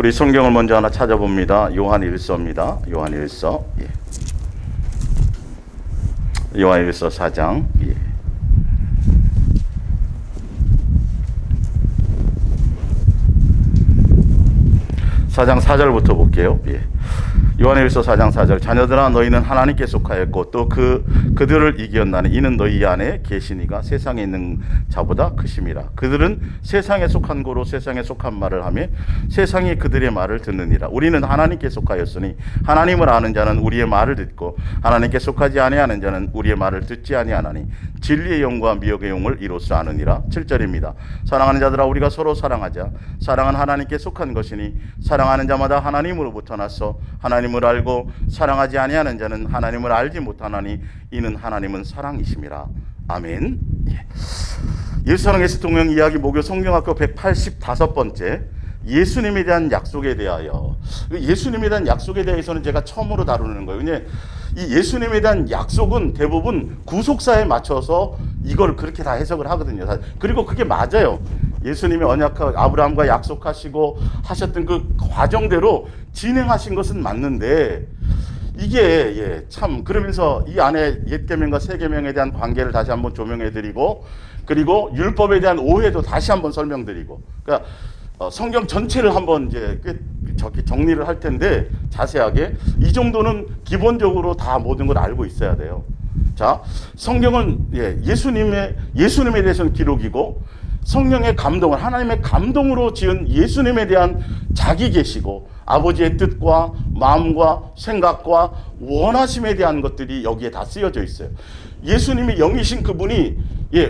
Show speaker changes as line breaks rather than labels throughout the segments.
우리 성경을 먼저 하나 찾아봅니다. 요한일서입니다. 요한일서. 요한일서 4장. 4장 4절부터 볼게요. 요한일서 4장 4절. 자녀들아 너희는 하나님께 속하였고 또 그들을 이겼나니 이는 너희 안에 계시니가 세상에 있는 자보다 크심이라. 그들은 세상에 속한 고로 세상에 속한 말을 하며 세상이 그들의 말을 듣느니라. 우리는 하나님께 속하였으니 하나님을 아는 자는 우리의 말을 듣고 하나님께 속하지 아니하는 자는 우리의 말을 듣지 아니하나니 진리의 영과 미혹의 영을 이로써 아느니라. 7절입니다. 사랑하는 자들아 우리가 서로 사랑하자. 사랑은 하나님께 속한 것이니 사랑하는 자마다 하나님으로부터 나서 하나님을 알고 사랑하지 아니하는 자는 하나님을 알지 못하나니 이는 하나님은 사랑이심이라. 아멘. 예수사랑 예수통영 이야기 목요 성경학교 185번째 예수님에 대한 약속에 대하여. 예수님에 대한 약속에 대해서는 제가 처음으로 다루는 거예요. 왜냐하면 이 예수님에 대한 약속은 대부분 구속사에 맞춰서 이걸 그렇게 다 해석을 하거든요. 그리고 그게 맞아요. 예수님이 언약하고 아브라함과 약속하시고 하셨던 그 과정대로 진행하신 것은 맞는데 이게 참 그러면서 이 안에 옛 계명과 새 계명에 대한 관계를 다시 한번 조명해드리고 그리고 율법에 대한 오해도 다시 한번 설명드리고 그러니까 성경 전체를 한번 이제 정리를 할 텐데 자세하게 이 정도는 기본적으로 다 모든 걸 알고 있어야 돼요. 자, 성경은 예수님에 대해서는 기록이고 성령의 감동을 하나님의 감동으로 지은 예수님에 대한 자기 계시고 아버지의 뜻과 마음과 생각과 원하심에 대한 것들이 여기에 다 쓰여져 있어요. 예수님이 영이신 그분이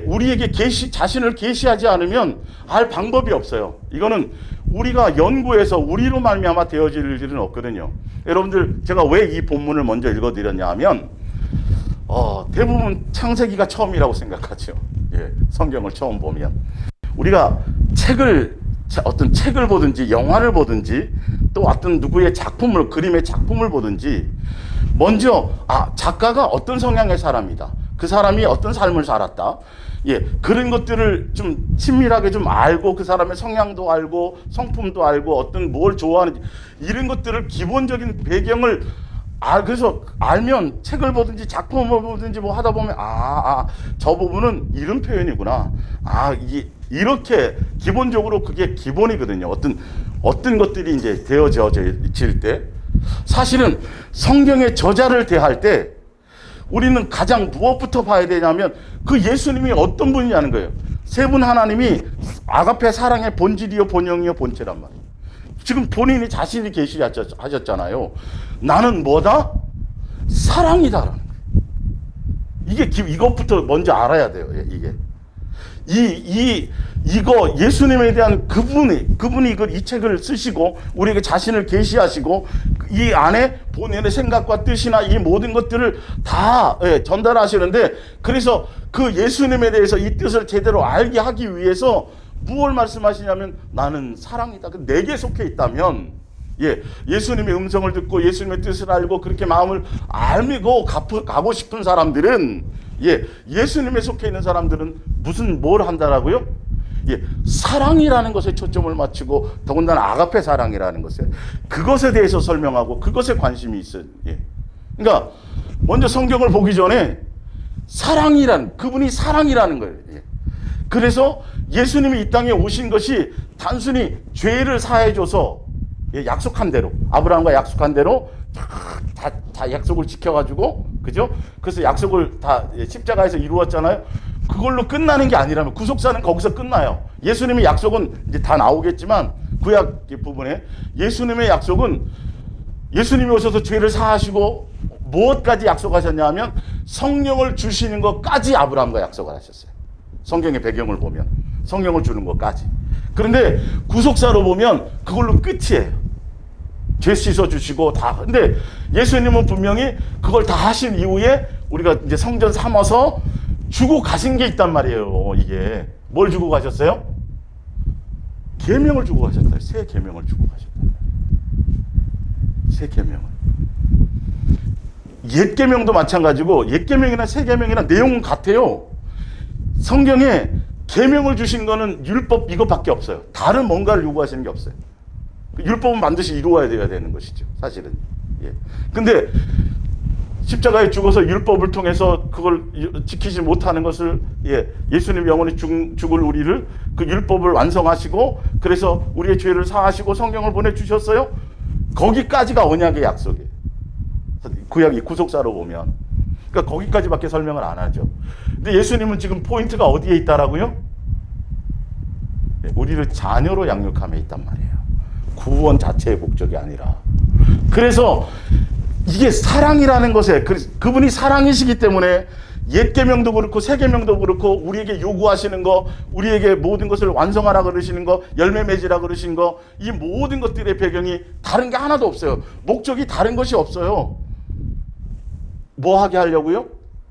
우리에게 자신을 계시하지 않으면 알 방법이 없어요. 이거는 우리가 연구해서 우리로 말미암아 되어질 일은 없거든요. 여러분들 제가 왜 이 본문을 먼저 읽어드렸냐 하면 대부분 창세기가 처음이라고 생각하죠. 성경을 처음 보면 우리가 어떤 책을 보든지 영화를 보든지 또 어떤 누구의 그림의 작품을 보든지 먼저 작가가 어떤 성향의 사람이다. 그 사람이 어떤 삶을 살았다. 그런 것들을 좀 친밀하게 좀 알고 그 사람의 성향도 알고 성품도 알고 어떤 뭘 좋아하는지 이런 것들을 기본적인 배경을 그래서 알면 책을 보든지 작품을 보든지 뭐 하다 보면 저 부분은 이런 표현이구나. 이렇게 기본적으로 그게 기본이거든요. 어떤 것들이 이제 되어질 때 사실은 성경의 저자를 대할 때 우리는 가장 무엇부터 봐야 되냐면 그 예수님이 어떤 분이냐는 거예요. 세 분 하나님이 아가페 사랑의 본질이요 본영이요 본체란 말이에요. 지금 본인이 자신이 계시하셨잖아요. 나는 뭐다? 사랑이다라는 거예요. 이것부터 먼저 알아야 돼요. 이거 예수님에 대한 그분이 이 책을 쓰시고 우리에게 자신을 계시하시고 이 안에 본인의 생각과 뜻이나 이 모든 것들을 다 전달하시는데 그래서 그 예수님에 대해서 이 뜻을 제대로 알게 하기 위해서 무엇을 말씀하시냐면 나는 사랑이다. 내게 속해 있다면 예수님의 음성을 듣고 예수님의 뜻을 알고 그렇게 마음을 알고 가고 싶은 사람들은 예수님에 속해 있는 사람들은 뭘 한다라고요? 사랑이라는 것에 초점을 맞추고 더군다나 아가페 사랑이라는 그것에 대해서 설명하고 그것에 관심이 있어요. 그러니까 먼저 성경을 보기 전에 그분이 사랑이라는 거예요. 그래서 예수님이 이 땅에 오신 것이 단순히 죄를 사해줘서 약속한 대로 아브라함과 약속한 대로 다 약속을 지켜가지고 그죠? 그래서 약속을 다 십자가에서 이루었잖아요. 그걸로 끝나는 게 아니라면 구속사는 거기서 끝나요. 예수님의 약속은 이제 다 나오겠지만 구약 부분에 예수님의 약속은 예수님이 오셔서 죄를 사하시고 무엇까지 약속하셨냐 하면 성령을 주시는 것까지 아브라함과 약속을 하셨어요. 성경의 배경을 보면 성령을 주는 것까지. 그런데 구속사로 보면 그걸로 끝이에요. 죄 씻어 주시고 다. 근데 예수님은 분명히 그걸 다 하신 이후에 우리가 이제 성전 삼아서 주고 가신 게 있단 말이에요. 이게 뭘 주고 가셨어요? 계명을 주고 가셨다. 새 계명을 주고 가셨다. 새 계명을. 옛 계명도 마찬가지고 옛 계명이나 새 계명이나 내용은 같아요. 성경에 계명을 주신 거는 율법 이거밖에 없어요. 다른 뭔가를 요구하시는 게 없어요. 율법은 반드시 이루어야 돼야 되는 것이죠. 사실은. 예. 근데 십자가에 죽어서 율법을 통해서 그걸 지키지 못하는 것을 예수님 영원히 죽을 우리를 그 율법을 완성하시고 그래서 우리의 죄를 사하시고 성령을 보내주셨어요. 거기까지가 언약의 약속이에요. 구약이 구속사로 보면. 그러니까 거기까지밖에 설명을 안 하죠. 근데 예수님은 지금 포인트가 어디에 있다라고요? 우리를 자녀로 양육함에 있단 말이에요. 구원 자체의 목적이 아니라. 그래서 이게 사랑이라는 것에 그분이 사랑이시기 때문에 옛 계명도 그렇고 새 계명도 그렇고 우리에게 요구하시는 거, 우리에게 모든 것을 완성하라 그러시는 거, 열매 맺으라 그러시는 거, 이 모든 것들의 배경이 다른 게 하나도 없어요. 목적이 다른 것이 없어요. 뭐 하게 하려고요?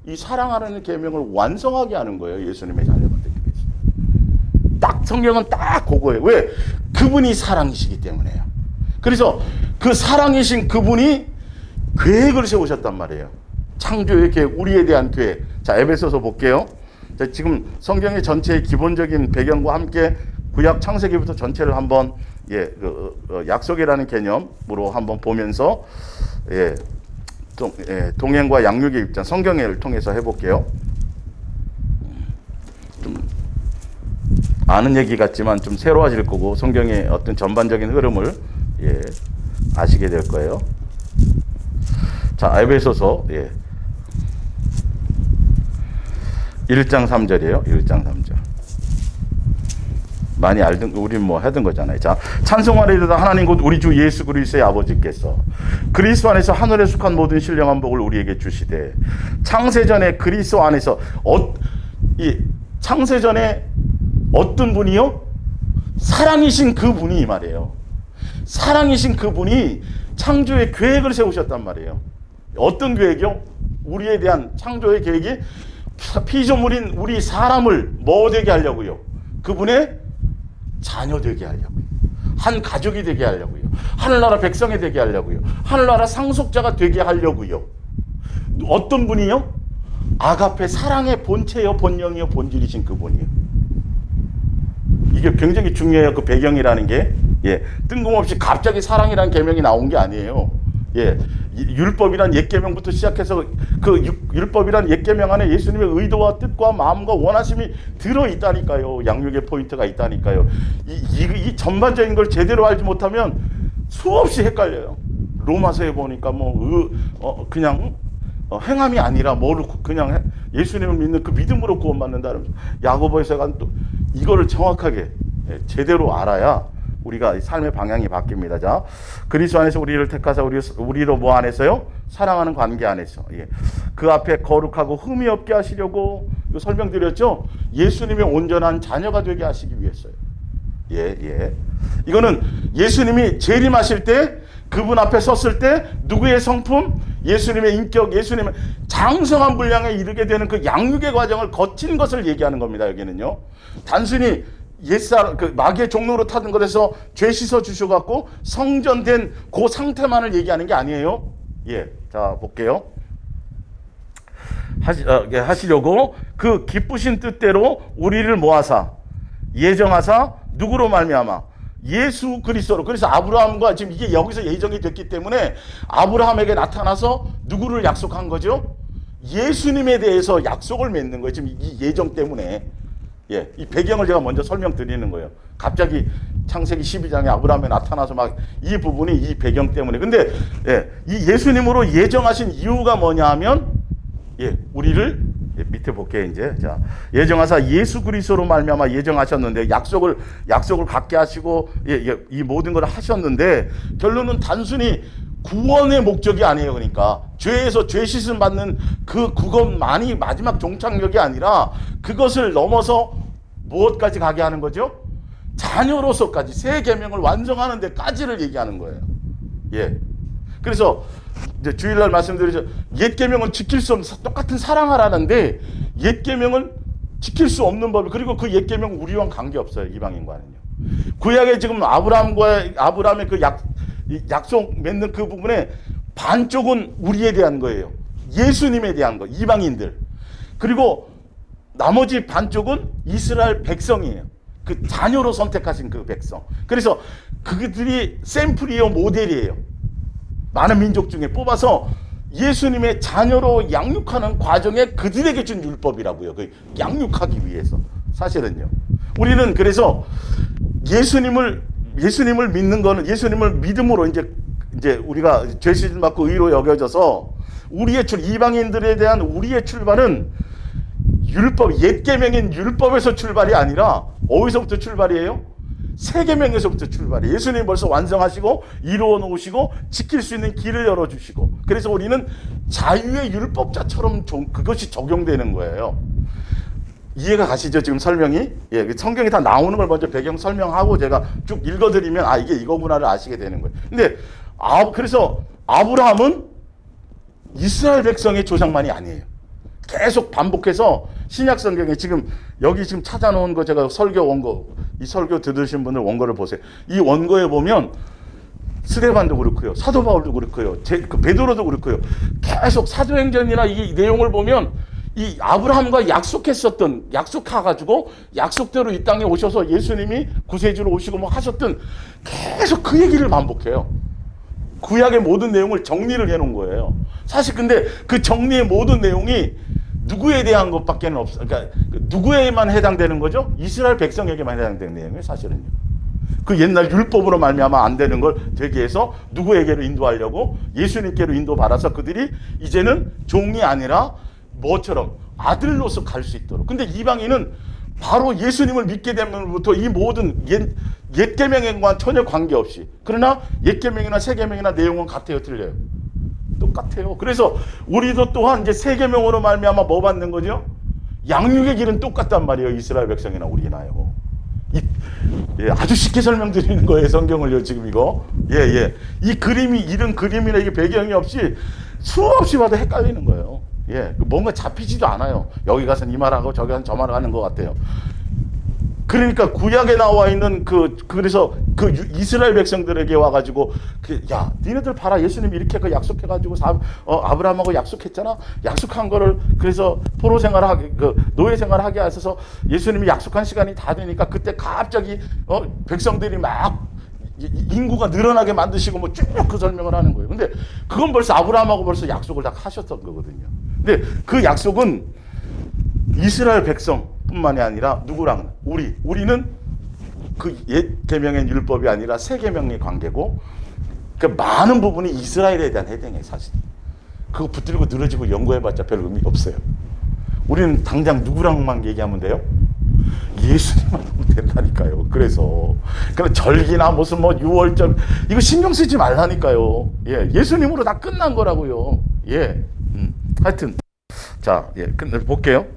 이 사랑하라는 계명을 완성하게 하는 거예요. 예수님의 자녀가 되기 위해서. 딱 성경은 딱 그거예요. 왜? 그분이 사랑이시기 때문에요. 그래서 그 사랑이신 그분이 계획을 세우셨단 말이에요. 창조의 계획, 우리에 대한 계획. 자, 에베소서 볼게요. 자, 지금 성경의 전체의 기본적인 배경과 함께 구약 창세기부터 전체를 한번 약속이라는 개념으로 한번 보면서 동행과 양육의 입장, 성경을 통해서 해볼게요. 좀 아는 얘기 같지만 좀 새로워질 거고 성경의 어떤 전반적인 흐름을 아시게 될 거예요. 자, 에베소서 1장 3절이에요. 1장 3절. 많이 알던, 우린 뭐 하던 거잖아요. 자, 찬송하리로다 하나님 곧 우리 주 예수 그리스도의 아버지께서 그리스도 안에서 하늘에 속한 모든 신령한 복을 우리에게 주시되 창세전에 그리스도 안에서 창세전에 어떤 분이요? 사랑이신 그분이 이 말이에요. 사랑이신 그분이 창조의 계획을 세우셨단 말이에요. 어떤 계획이요? 우리에 대한 창조의 계획이 피조물인 우리 사람을 뭐 되게 하려고요? 그분의 자녀 되게 하려고요. 한 가족이 되게 하려고요. 하늘나라 백성이 되게 하려고요. 하늘나라 상속자가 되게 하려고요. 어떤 분이요? 아가페 사랑의 본체요, 본령이요, 본질이신 그분이요. 이게 굉장히 중요해요. 그 배경이라는 게. 뜬금없이 갑자기 사랑이라는 계명이 나온 게 아니에요. 율법이란 옛 계명부터 시작해서 그 율법이란 옛 계명 안에 예수님의 의도와 뜻과 마음과 원하심이 들어 있다니까요. 양육의 포인트가 있다니까요. 이 전반적인 걸 제대로 알지 못하면 수없이 헷갈려요. 로마서에 보니까 그냥 행함이 아니라 그냥 예수님을 믿는 그 믿음으로 구원받는다. 야고보서가 또 이거를 정확하게 제대로 알아야 우리가 삶의 방향이 바뀝니다. 자, 그리스도 안에서 우리를 택하사 우리로 뭐 안에서요? 사랑하는 관계 안에서. 그 앞에 거룩하고 흠이 없게 하시려고 이거 설명드렸죠? 예수님의 온전한 자녀가 되게 하시기 위해서요. 이거는 예수님이 재림하실 때 그분 앞에 섰을 때 누구의 성품? 예수님의 인격, 예수님의 장성한 분량에 이르게 되는 그 양육의 과정을 거친 것을 얘기하는 겁니다. 여기는요. 단순히 마귀의 종로로 타는 것에서 죄 씻어 주셔갖고 성전된 그 상태만을 얘기하는 게 아니에요. 자, 볼게요. 하시려고 그 기쁘신 뜻대로 우리를 모아사 예정하사 누구로 말미암아 예수 그리스도로. 그래서 아브라함과 지금 이게 여기서 예정이 됐기 때문에 아브라함에게 나타나서 누구를 약속한 거죠? 예수님에 대해서 약속을 맺는 거예요. 지금 이 예정 때문에. 이 배경을 제가 먼저 설명드리는 거예요. 갑자기 창세기 12장에 아브라함에 나타나서 막 이 부분이 이 배경 때문에. 근데 이 예수님으로 예정하신 이유가 뭐냐 하면 우리를 밑에 볼게요. 이제 자, 예정하사 예수 그리스도로 말미암아 예정하셨는데 약속을 갖게 하시고 이 모든 걸 하셨는데 결론은 단순히 구원의 목적이 아니에요. 그러니까 죄에서 죄 씻음 받는 그것만이 마지막 종착역이 아니라 그것을 넘어서 무엇까지 가게 하는 거죠? 자녀로서까지 새 계명을 완성하는 데까지를 얘기하는 거예요. 그래서 이제 주일날 말씀드리죠. 옛 계명은 지킬 수 없는 똑같은 사랑하라는데 옛 계명은 지킬 수 없는 법. 그리고 그 옛 계명 우리와는 관계 없어요. 이방인과는요. 구약에 지금 아브라함의 그 약속 맺는 그 부분에 반쪽은 우리에 대한 거예요. 예수님에 대한 거, 이방인들. 그리고 나머지 반쪽은 이스라엘 백성이에요. 그 자녀로 선택하신 그 백성. 그래서 그들이 샘플이요, 모델이에요. 많은 민족 중에 뽑아서 예수님의 자녀로 양육하는 과정에 그들에게 준 율법이라고요. 그 양육하기 위해서. 사실은요. 우리는 그래서 예수님을 믿는 거는, 예수님을 믿음으로 이제 우리가 죄 씻음 받고 의로 여겨져서 우리의 이방인들에 대한 우리의 출발은 율법, 옛 계명인 율법에서 출발이 아니라 어디서부터 출발이에요? 새 계명에서부터 출발이에요. 예수님이 벌써 완성하시고 이루어 놓으시고 지킬 수 있는 길을 열어주시고, 그래서 우리는 자유의 율법자처럼 그것이 적용되는 거예요. 이해가 가시죠? 지금 설명이? 예, 성경이 다 나오는 걸 먼저 배경 설명하고 제가 쭉 읽어드리면 이게 이거구나를 아시게 되는 거예요. 근데 그래서 아브라함은 이스라엘 백성의 조상만이 아니에요. 계속 반복해서 신약 성경에 여기 찾아놓은 거, 제가 설교 원고, 이 설교 들으신 분들 원고를 보세요. 이 원고에 보면 스데반도 그렇고요, 사도 바울도 그렇고요, 베드로도 그렇고요. 계속 사도행전이나 이 내용을 보면 이 아브라함과 약속해가지고 약속대로 이 땅에 오셔서 예수님이 구세주로 오시고 뭐 하셨던, 계속 그 얘기를 반복해요. 구약의 모든 내용을 정리를 해놓은 거예요. 사실 근데 그 정리의 모든 내용이 누구에 대한 것밖에는 없어요. 그러니까 누구에만 해당되는 거죠? 이스라엘 백성에게만 해당되는 내용이에요, 사실은요. 그 옛날 율법으로 말미암아 안 되는 걸 되게 해서 누구에게로 인도하려고 예수님께로 인도받아서 그들이 이제는 종이 아니라 뭐처럼 아들로서 갈 수 있도록. 근데 이방인은 바로 예수님을 믿게 되면부터 이 모든 옛 계명과 전혀 관계없이, 그러나 옛 계명이나 새 계명이나 내용은 같아요, 틀려요? 똑같아요. 그래서 우리도 또한 이제 새 계명으로 말미암아 뭐 받는 거죠? 양육의 길은 똑같단 말이에요. 이스라엘 백성이나 우리나요. 아주 쉽게 설명드리는 거예요, 성경을요, 지금 이거. 이 그림이, 이런 그림이나 이게 배경이 없이 수없이 봐도 헷갈리는 거예요. 뭔가 잡히지도 않아요. 여기 가서는 이 말하고 저기 가서는 저 말을 하는 것 같아요. 그러니까 구약에 나와 있는 그래서 이스라엘 백성들에게 와가지고 야, 니네들 봐라, 예수님이 이렇게 약속해가지고 아브라함하고 약속했잖아. 약속한 거를 그래서 포로 생활하게, 노예 생활하게 하셔서 예수님이 약속한 시간이 다 되니까 그때 갑자기 백성들이 막 인구가 늘어나게 만드시고 뭐 쭉 그 설명을 하는 거예요. 근데 그건 벌써 아브라함하고 벌써 약속을 다 하셨던 거거든요. 근데 그 약속은 이스라엘 백성뿐만이 아니라 누구랑? 우리는 그 옛 계명의 율법이 아니라 새 계명의 관계고, 그 많은 부분이 이스라엘에 대한 해당이에요, 사실. 그거 붙들고 늘어지고 연구해봤자 별 의미 없어요. 우리는 당장 누구랑만 얘기하면 돼요? 예수님만 하면 된다니까요. 그래서 절기나 무슨 뭐 유월절 이거 신경 쓰지 말라니까요. 예수님으로 다 끝난 거라고요. 하여튼 볼게요.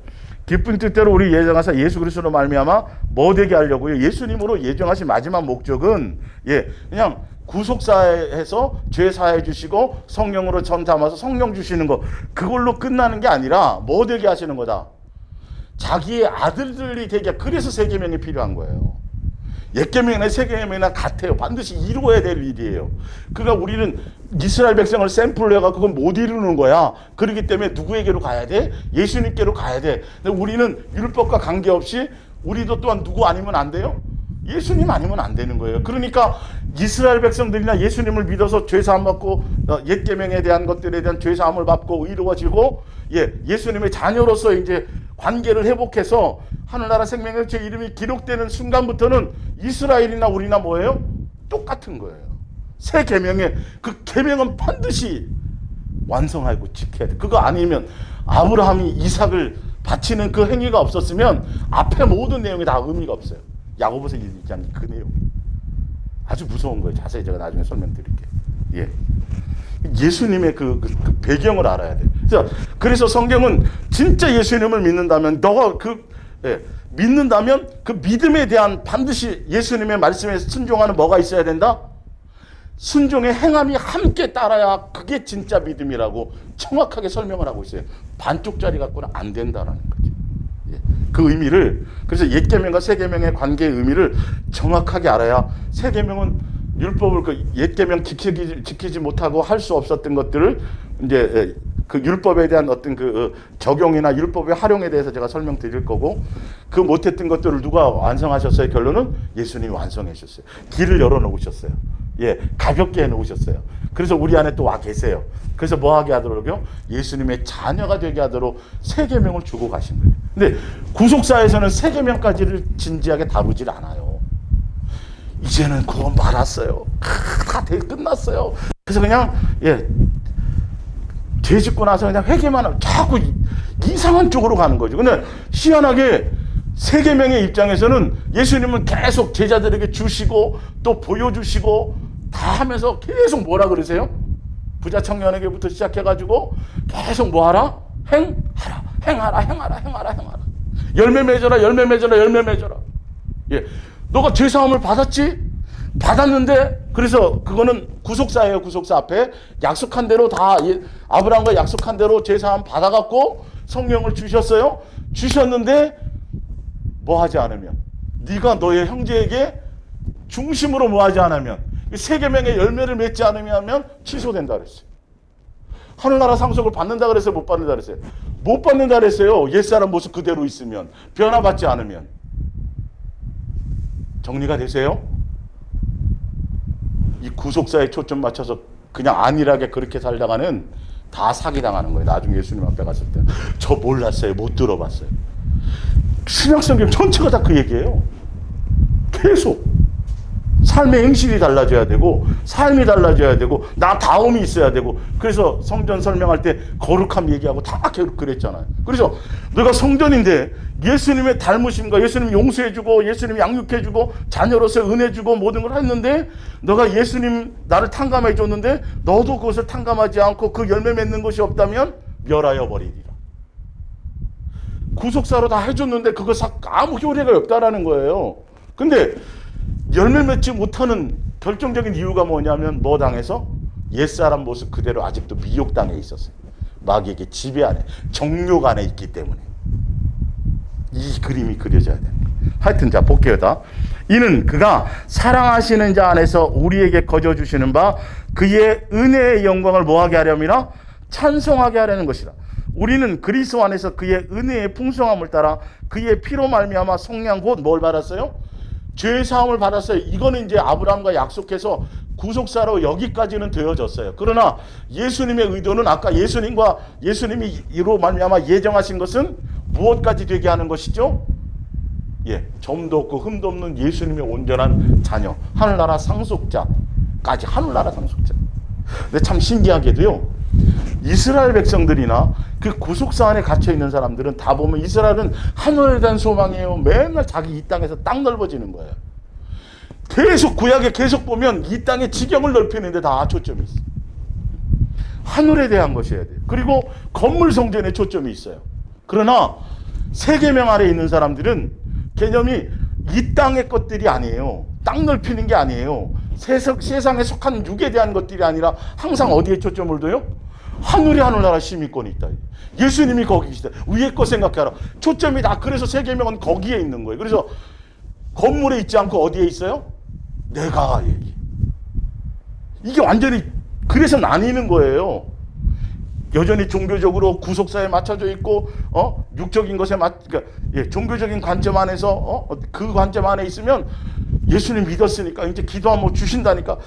기쁜 뜻대로 우리 예정하사 예수 그리스도로 말미암아 뭐 되게 하려고요? 예수님으로 예정하신 마지막 목적은 그냥 구속사해서 죄 사해 주시고 성령으로 전 담아서 성령 주시는 거, 그걸로 끝나는 게 아니라 뭐 되게 하시는 거다? 자기의 아들들이 되게. 그래서 새 계명이 필요한 거예요. 옛 계명이나 새 계명이나 같아요. 반드시 이루어야 될 일이에요. 그러니까 우리는 이스라엘 백성을 샘플로 해갖고 그건 못 이루는 거야. 그렇기 때문에 누구에게로 가야 돼? 예수님께로 가야 돼. 근데 우리는 율법과 관계없이 우리도 또한 누구 아니면 안 돼요? 예수님 아니면 안 되는 거예요. 그러니까 이스라엘 백성들이나 예수님을 믿어서 죄사함 받고 옛 계명에 대한 것들에 대한 죄사함을 받고 의로워지고 예수님의 자녀로서 이제 관계를 회복해서 하늘나라 생명의 제 이름이 기록되는 순간부터는 이스라엘이나 우리나 뭐예요? 똑같은 거예요. 새 계명의 그 계명은 반드시 완성하고 지켜야 돼. 그거 아니면 아브라함이 이삭을 바치는 그 행위가 없었으면 앞에 모든 내용이 다 의미가 없어요. 야고보서 얘기한 그 내용. 아주 무서운 거예요. 자세히 제가 나중에 설명드릴게요. 예수님의 그 배경을 알아야 돼요. 그래서 성경은 진짜 예수님을 믿는다면, 믿는다면 그 믿음에 대한 반드시 예수님의 말씀에 순종하는 뭐가 있어야 된다? 순종의 행함이 함께 따라야 그게 진짜 믿음이라고 정확하게 설명을 하고 있어요. 반쪽짜리 갖고는 안 된다라는 거죠. 그 의미를, 그래서 옛 계명과 새 계명의 관계의 의미를 정확하게 알아야, 새 계명은 율법을 옛 계명 지키지 못하고 할 수 없었던 것들을 이제 그 율법에 대한 어떤 그 적용이나 율법의 활용에 대해서 제가 설명드릴 거고, 그 못했던 것들을 누가 완성하셨어요? 결론은 예수님이 완성해 주셨어요. 길을 열어 놓으셨어요. 예, 가볍게 해 놓으셨어요. 그래서 우리 안에 또 와 계세요. 그래서 뭐 하게 하도록요? 예수님의 자녀가 되게 하도록 세 계명을 주고 가신 거예요. 근데 구속사에서는 세 계명까지를 진지하게 다루질 않아요. 이제는 구원 받았어요. 다 끝났어요. 그래서 그냥 죄 짓고 나서 그냥 회개만 하고 자꾸 이상한 쪽으로 가는 거죠. 근데 희한하게 세 계명의 입장에서는 예수님은 계속 제자들에게 주시고 또 보여주시고 다 하면서 계속 뭐라 그러세요? 부자 청년에게부터 시작해가지고 계속 뭐하라? 행하라. 열매 맺어라, 열매 맺어라, 열매 맺어라. 예, 너가 죄사함을 받았지? 받았는데, 그래서 그거는 구속사예요. 구속사 앞에 약속한 대로 다 아브라함과 약속한 대로 죄사함 받아갖고 성령을 주셨어요. 주셨는데 뭐 하지 않으면, 네가 너의 형제에게 중심으로 뭐 하지 않으면, 세 계명의 열매를 맺지 않으면 취소된다 그랬어요. 하늘나라 상속을 받는다 그랬어요? 못 받는다 그랬어요? 못 받는다 그랬어요. 옛사람 모습 그대로 있으면, 변화받지 않으면. 정리가 되세요? 이 구속사에 초점 맞춰서 그냥 안일하게 그렇게 살다가는 다 사기당하는 거예요. 나중에 예수님 앞에 갔을 때. 저 몰랐어요. 못 들어봤어요. 신약성경 전체가 다 그 얘기예요. 계속. 삶의 행실이 달라져야 되고, 삶이 달라져야 되고, 나 다움이 있어야 되고. 그래서 성전 설명할 때 거룩함 얘기하고 다 그랬잖아요. 그래서 내가 성전인데 예수님의 닮으심과 예수님 용서해주고 예수님 양육해주고 자녀로서 은혜주고 모든 걸 했는데, 너가 예수님 나를 탕감해줬는데 너도 그것을 탕감하지 않고 그 열매 맺는 것이 없다면 멸하여 버리리라. 구속사로 다 해줬는데 그거 아무 효력이 없다라는 거예요. 근데 열매 맺지 못하는 결정적인 이유가 뭐냐면 뭐 당해서? 옛사람 모습 그대로 아직도 미혹당해 있었어요. 마귀에게 지배 안에, 정욕 안에 있기 때문에. 이 그림이 그려져야 돼요. 하여튼 자 볼게요. 다. 이는 그가 사랑하시는 자 안에서 우리에게 거저주시는 바 그의 은혜의 영광을 뭐하게 하려니라? 찬송하게 하려는 것이라. 우리는 그리스도 안에서 그의 은혜의 풍성함을 따라 그의 피로 말미암아 속량 곧 뭘 받았어요? 죄 사함을 받았어요. 이거는 이제 아브라함과 약속해서 구속사로 여기까지는 되어졌어요. 그러나 예수님의 의도는 아까 예수님이 이로 말미암아 예정하신 것은 무엇까지 되게 하는 것이죠? 예, 점도 없고 흠도 없는 예수님의 온전한 자녀, 하늘나라 상속자까지, 하늘나라 상속자. 근데 참 신기하게도요, 이스라엘 백성들이나 그 구속사 안에 갇혀 있는 사람들은 다 보면 이스라엘은 하늘에 대한 소망이에요. 맨날 자기 이 땅에서 땅 넓어지는 거예요. 계속 구약에 계속 보면 이 땅의 지경을 넓히는데 다 초점이 있어요. 하늘에 대한 것이어야 돼요. 그리고 건물 성전에 초점이 있어요. 그러나 세계명 아래에 있는 사람들은 개념이 이 땅의 것들이 아니에요. 땅 넓히는 게 아니에요. 세상에 속한 육에 대한 것들이 아니라 항상 어디에 초점을 둬요? 하늘에 하늘나라 시민권이 있다. 예수님이 거기 계시다. 위에 거 생각해라. 초점이 다 그래서 세계명은 거기에 있는 거예요. 그래서 건물에 있지 않고 어디에 있어요? 내가 얘기. 이게 완전히 그래서 나뉘는 거예요. 여전히 종교적으로 구속사에 맞춰져 있고, 육적인 것에 그러니까 종교적인 관점 안에서 그 관점 안에 있으면 예수님 믿었으니까 이제 기도하면 주신다니까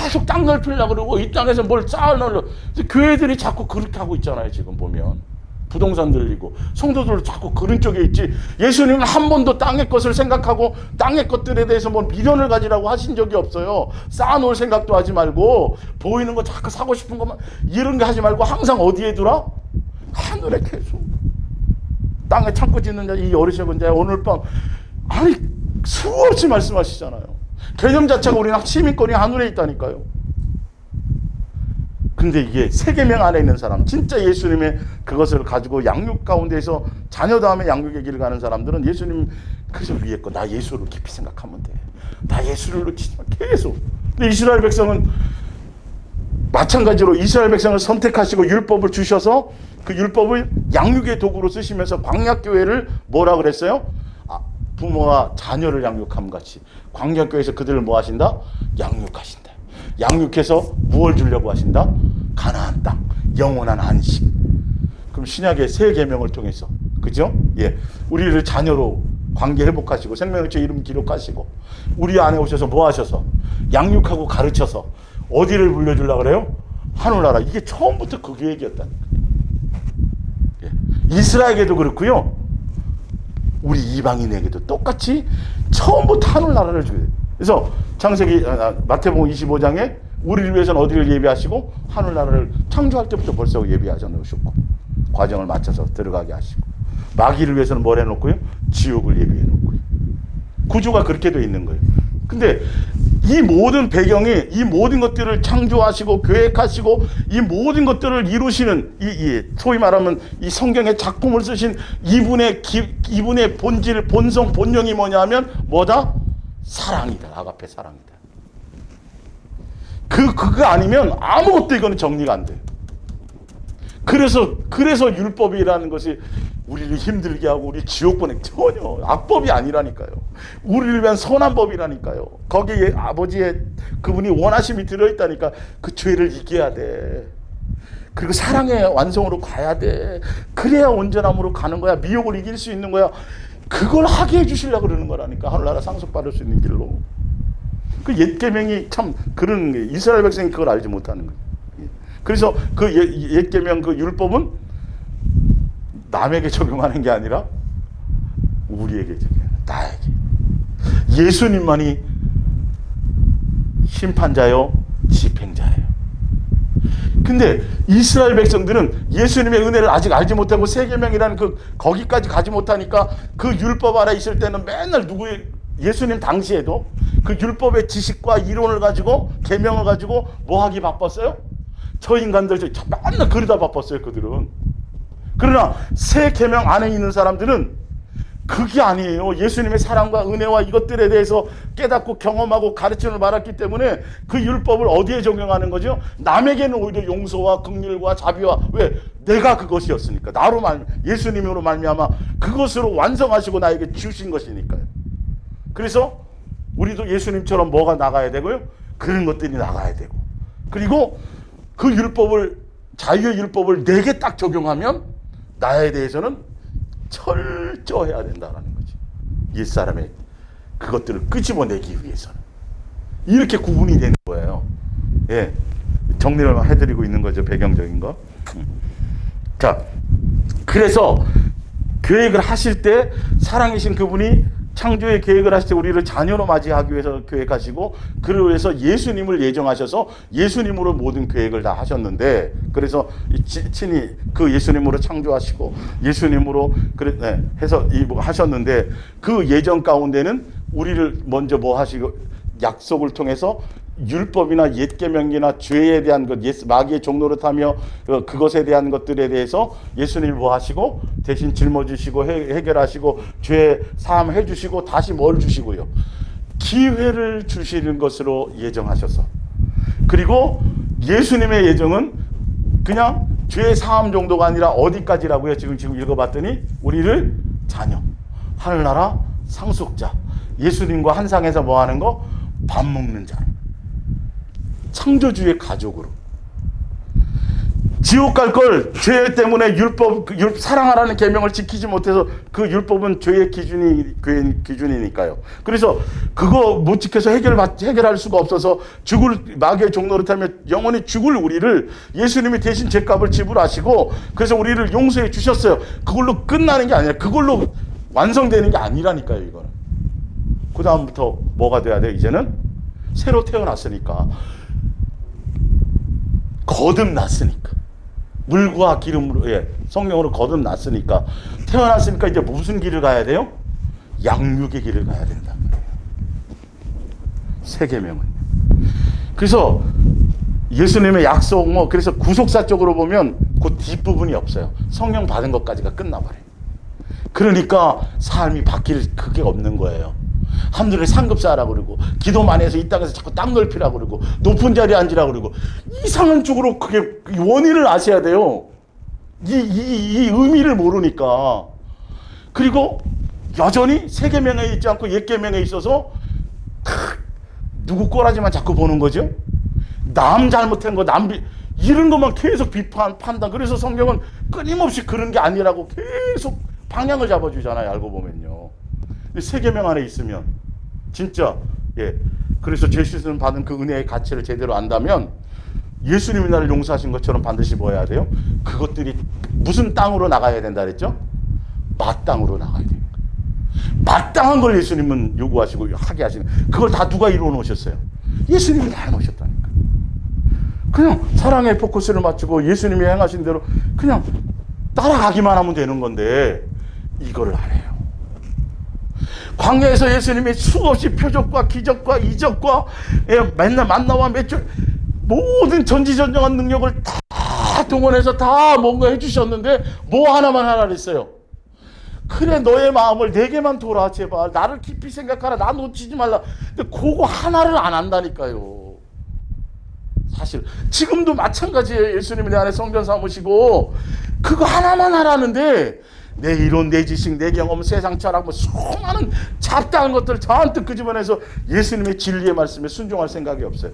계속 땅 넓히려고 그러고 이 땅에서 뭘 쌓아놓으려고. 교회들이 자꾸 그렇게 하고 있잖아요. 지금 보면 부동산 들리고 성도들도 자꾸 그런 쪽에 있지. 예수님은 한 번도 땅의 것을 생각하고 땅의 것들에 대해서 뭐 미련을 가지라고 하신 적이 없어요. 쌓아놓을 생각도 하지 말고 보이는 거 자꾸 사고 싶은 것만 이런 거 하지 말고 항상 어디에 두라? 하늘에 계속. 땅에 창고 짓는 자 이 어리석은 자야 오늘 밤. 아니 수없이 말씀하시잖아요. 개념 자체가 우리는 시민권이 하늘에 있다니까요. 근데 이게 세계명 안에 있는 사람, 진짜 예수님의 그것을 가지고 양육 가운데서 자녀 다음에 양육의 길을 가는 사람들은 예수님 그래서 위에 거 나 예수를 깊이 생각하면 돼. 나 예수를 놓치지 마. 계속. 근데 이스라엘 백성은 마찬가지로 이스라엘 백성을 선택하시고 율법을 주셔서 그 율법을 양육의 도구로 쓰시면서 광야교회를 뭐라 그랬어요? 부모와 자녀를 양육함 같이 광야교회에서 그들을 뭐 하신다? 양육하신다. 양육해서 무엇을 주려고 하신다? 가나안 땅, 영원한 안식. 그럼 신약의 새 계명을 통해서, 그죠? 예, 우리를 자녀로 관계 회복하시고 생명의 이름 기록하시고 우리 안에 오셔서 뭐 하셔서 양육하고 가르쳐서 어디를 물려주려고 그래요? 하늘나라. 이게 처음부터 그 계획이었다는 거예요. 예. 이스라엘에게도 그렇고요, 우리 이방인에게도 똑같이 처음부터 하늘나라를 주게 돼요. 그래서 창세기 마태복음 25장에 우리를 위해서는 어디를 예비하시고 하늘나라를 창조할 때부터 벌써 예비하셔 놓으셨고 과정을 맞춰서 들어가게 하시고, 마귀를 위해서는 뭘 해놓고요? 지옥을 예비해 놓고요. 구조가 그렇게 되어 있는 거예요. 근데 이 모든 배경이, 이 모든 것들을 창조하시고 계획하시고 이 모든 것들을 이루시는 이 소위 말하면 이 성경의 작품을 쓰신 이분의 본질, 본성, 본령이 뭐냐면 뭐다? 사랑이다. 아가페 사랑이다. 그거 아니면 아무것도 이거는 정리가 안 돼요. 그래서 율법이라는 것이 우리를 힘들게 하고 우리 지옥 보내, 전혀 악법이 아니라니까요. 우리를 위한 선한 법이라니까요. 거기에 아버지의 그분이 원하심이 들어있다니까. 그 죄를 이겨야 돼. 그리고 사랑의 완성으로 가야 돼. 그래야 온전함으로 가는 거야. 미혹을 이길 수 있는 거야. 그걸 하게 해주시려고 그러는 거라니까. 하늘나라 상속받을 수 있는 길로. 그 옛 계명이 참 그런 게, 이스라엘 백성이 그걸 알지 못하는 거예요. 그래서 그 옛 계명 그 율법은 남에게 적용하는 게 아니라 우리에게 적용하는, 나에게. 예수님만이 심판자요, 집행자예요. 근데 이스라엘 백성들은 예수님의 은혜를 아직 알지 못하고 새 계명이라는 거기까지 가지 못하니까 그 율법 아래 있을 때는 맨날 예수님 당시에도 그 율법의 지식과 이론을 가지고 계명을 가지고 뭐 하기 바빴어요? 저 인간들 맨날 그러다 바빴어요, 그들은. 그러나 새 계명 안에 있는 사람들은 그게 아니에요. 예수님의 사랑과 은혜와 이것들에 대해서 깨닫고 경험하고 가르침을 받았기 때문에 그 율법을 어디에 적용하는 거죠? 남에게는 오히려 용서와 긍휼과 자비와, 왜? 내가 그것이었으니까. 예수님으로 말미암아 그것으로 완성하시고 나에게 주신 것이니까요. 그래서 우리도 예수님처럼 뭐가 나가야 되고요? 그런 것들이 나가야 되고, 그리고 그 율법을, 자유의 율법을 내게 딱 적용하면 나에 대해서는 철저해야 된다는 거지. 옛사람의 그것들을 끄집어내기 위해서는. 이렇게 구분이 되는 거예요. 예. 정리를 해드리고 있는 거죠, 배경적인 거. 자, 그래서 계획을 하실 때 살아계신 그분이 창조의 계획을 하실 때 우리를 자녀로 맞이하기 위해서 계획하시고, 그를 위해서 예수님을 예정하셔서 예수님으로 모든 계획을 다 하셨는데, 그래서 친히 그 예수님으로 창조하시고 예수님으로 해서 하셨는데, 그 예정 가운데는 우리를 먼저 뭐 하시고 약속을 통해서 율법이나 옛 계명이나 죄에 대한 것, 마귀의 종노릇하며 그것에 대한 것들에 대해서 예수님이 뭐 하시고 대신 짊어지시고 해결하시고 죄 사함 해주시고 다시 뭘 주시고요? 기회를 주시는 것으로 예정하셔서, 그리고 예수님의 예정은 그냥 죄 사함 정도가 아니라 어디까지라고요? 지금 읽어봤더니 우리를 자녀, 하늘나라 상속자, 예수님과 한 상에서 뭐 하는 거? 밥 먹는 자, 창조주의 가족으로. 지옥 갈 걸 죄 때문에 사랑하라는 계명을 지키지 못해서, 그 율법은 죄의 기준이니까요. 그래서 그거 못 지켜서 해결할 수가 없어서 마귀의 종노릇하며 영원히 죽을 우리를 예수님이 대신 죄값을 지불하시고, 그래서 우리를 용서해 주셨어요. 그걸로 끝나는 게 아니라, 그걸로 완성되는 게 아니라니까요, 이거는. 그 다음부터 뭐가 돼야 돼요? 이제는 새로 태어났으니까, 거듭났으니까, 물과 기름으로, 성령으로 거듭났으니까, 태어났으니까 이제 무슨 길을 가야 돼요? 양육의 길을 가야 된다는 거예요, 새 계명은. 그래서 예수님의 약속, 그래서 구속사적으로 보면 그 뒷부분이 없어요. 성령 받은 것까지가 끝나버려요. 그러니까 삶이 바뀔 그게 없는 거예요. 하늘에 상급자라고 그러고, 기도만 해서 이 땅에서 자꾸 땅 넓히라고 그러고, 높은 자리에 앉으라고 그러고, 이상한 쪽으로 그게 원인을 아셔야 돼요. 이 의미를 모르니까. 그리고 여전히 새 계명에 있지 않고 옛 계명에 있어서 누구 꼬라지만 자꾸 보는 거죠. 남 잘못한 거, 이런 것만 계속 비판, 판단. 그래서 성경은 끊임없이 그런 게 아니라고 계속 방향을 잡아주잖아요. 알고 보면요. 세계명 안에 있으면 진짜 그래서 죄 씻음 받은 그 은혜의 가치를 제대로 안다면 예수님이 나를 용서하신 것처럼 반드시 뭐 해야 돼요? 그것들이 무슨 땅으로 나가야 된다 그랬죠? 마땅으로 나가야 돼요. 마땅한 걸 예수님은 요구하시고 하게 하시는, 그걸 다 누가 이루어 놓으셨어요? 예수님이 다 해놓으셨다니까. 그냥 사랑에 포커스를 맞추고 예수님이 행하신 대로 그냥 따라가기만 하면 되는 건데 이거를 안 해요. 광야에서 예수님이 수없이 표적과 기적과 이적과 맨날 만나와 매출 모든 전지전능한 능력을 다 동원해서 다 뭔가 해주셨는데 뭐 하나만 하라 그랬어요. 그래, 너의 마음을 내게만 둬라. 제발 나를 깊이 생각하라. 나 놓치지 말라. 근데 그거 하나를 안 한다니까요. 사실 지금도 마찬가지예요. 예수님이 내 안에 성전 삼으시고 그거 하나만 하라는데 내 이론, 내 지식, 내 경험, 세상 철학, 뭐 수많은 잡다한 것들 잔뜩 끄집어내서 예수님의 진리의 말씀에 순종할 생각이 없어요.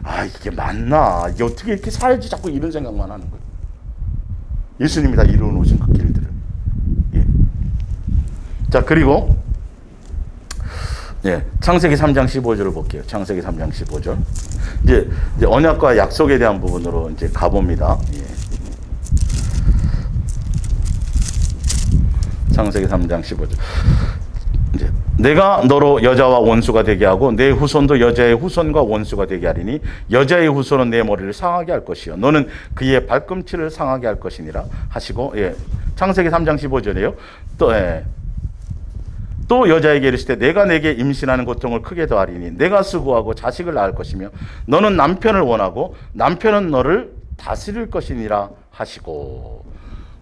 아, 이게 맞나? 이게 어떻게 이렇게 살지? 자꾸 이런 생각만 하는 거예요. 예수님이 다 이루어 놓으신 그 길들을. 자, 그리고 창세기 3장 15절을 볼게요. 창세기 3장 15절. 이제 언약과 약속에 대한 부분으로 이제 가봅니다. 창세기 3장 15절. 이제 내가 너로 여자와 원수가 되게 하고 내 후손도 여자의 후손과 원수가 되게 하리니 여자의 후손은 내 머리를 상하게 할 것이요 너는 그의 발꿈치를 상하게 할 것이니라 하시고, 창세기 3장 15절이에요. 또 여자에게 이르시되 내가 내게 임신하는 고통을 크게 더하리니 내가 수고하고 자식을 낳을 것이며 너는 남편을 원하고 남편은 너를 다스릴 것이니라 하시고.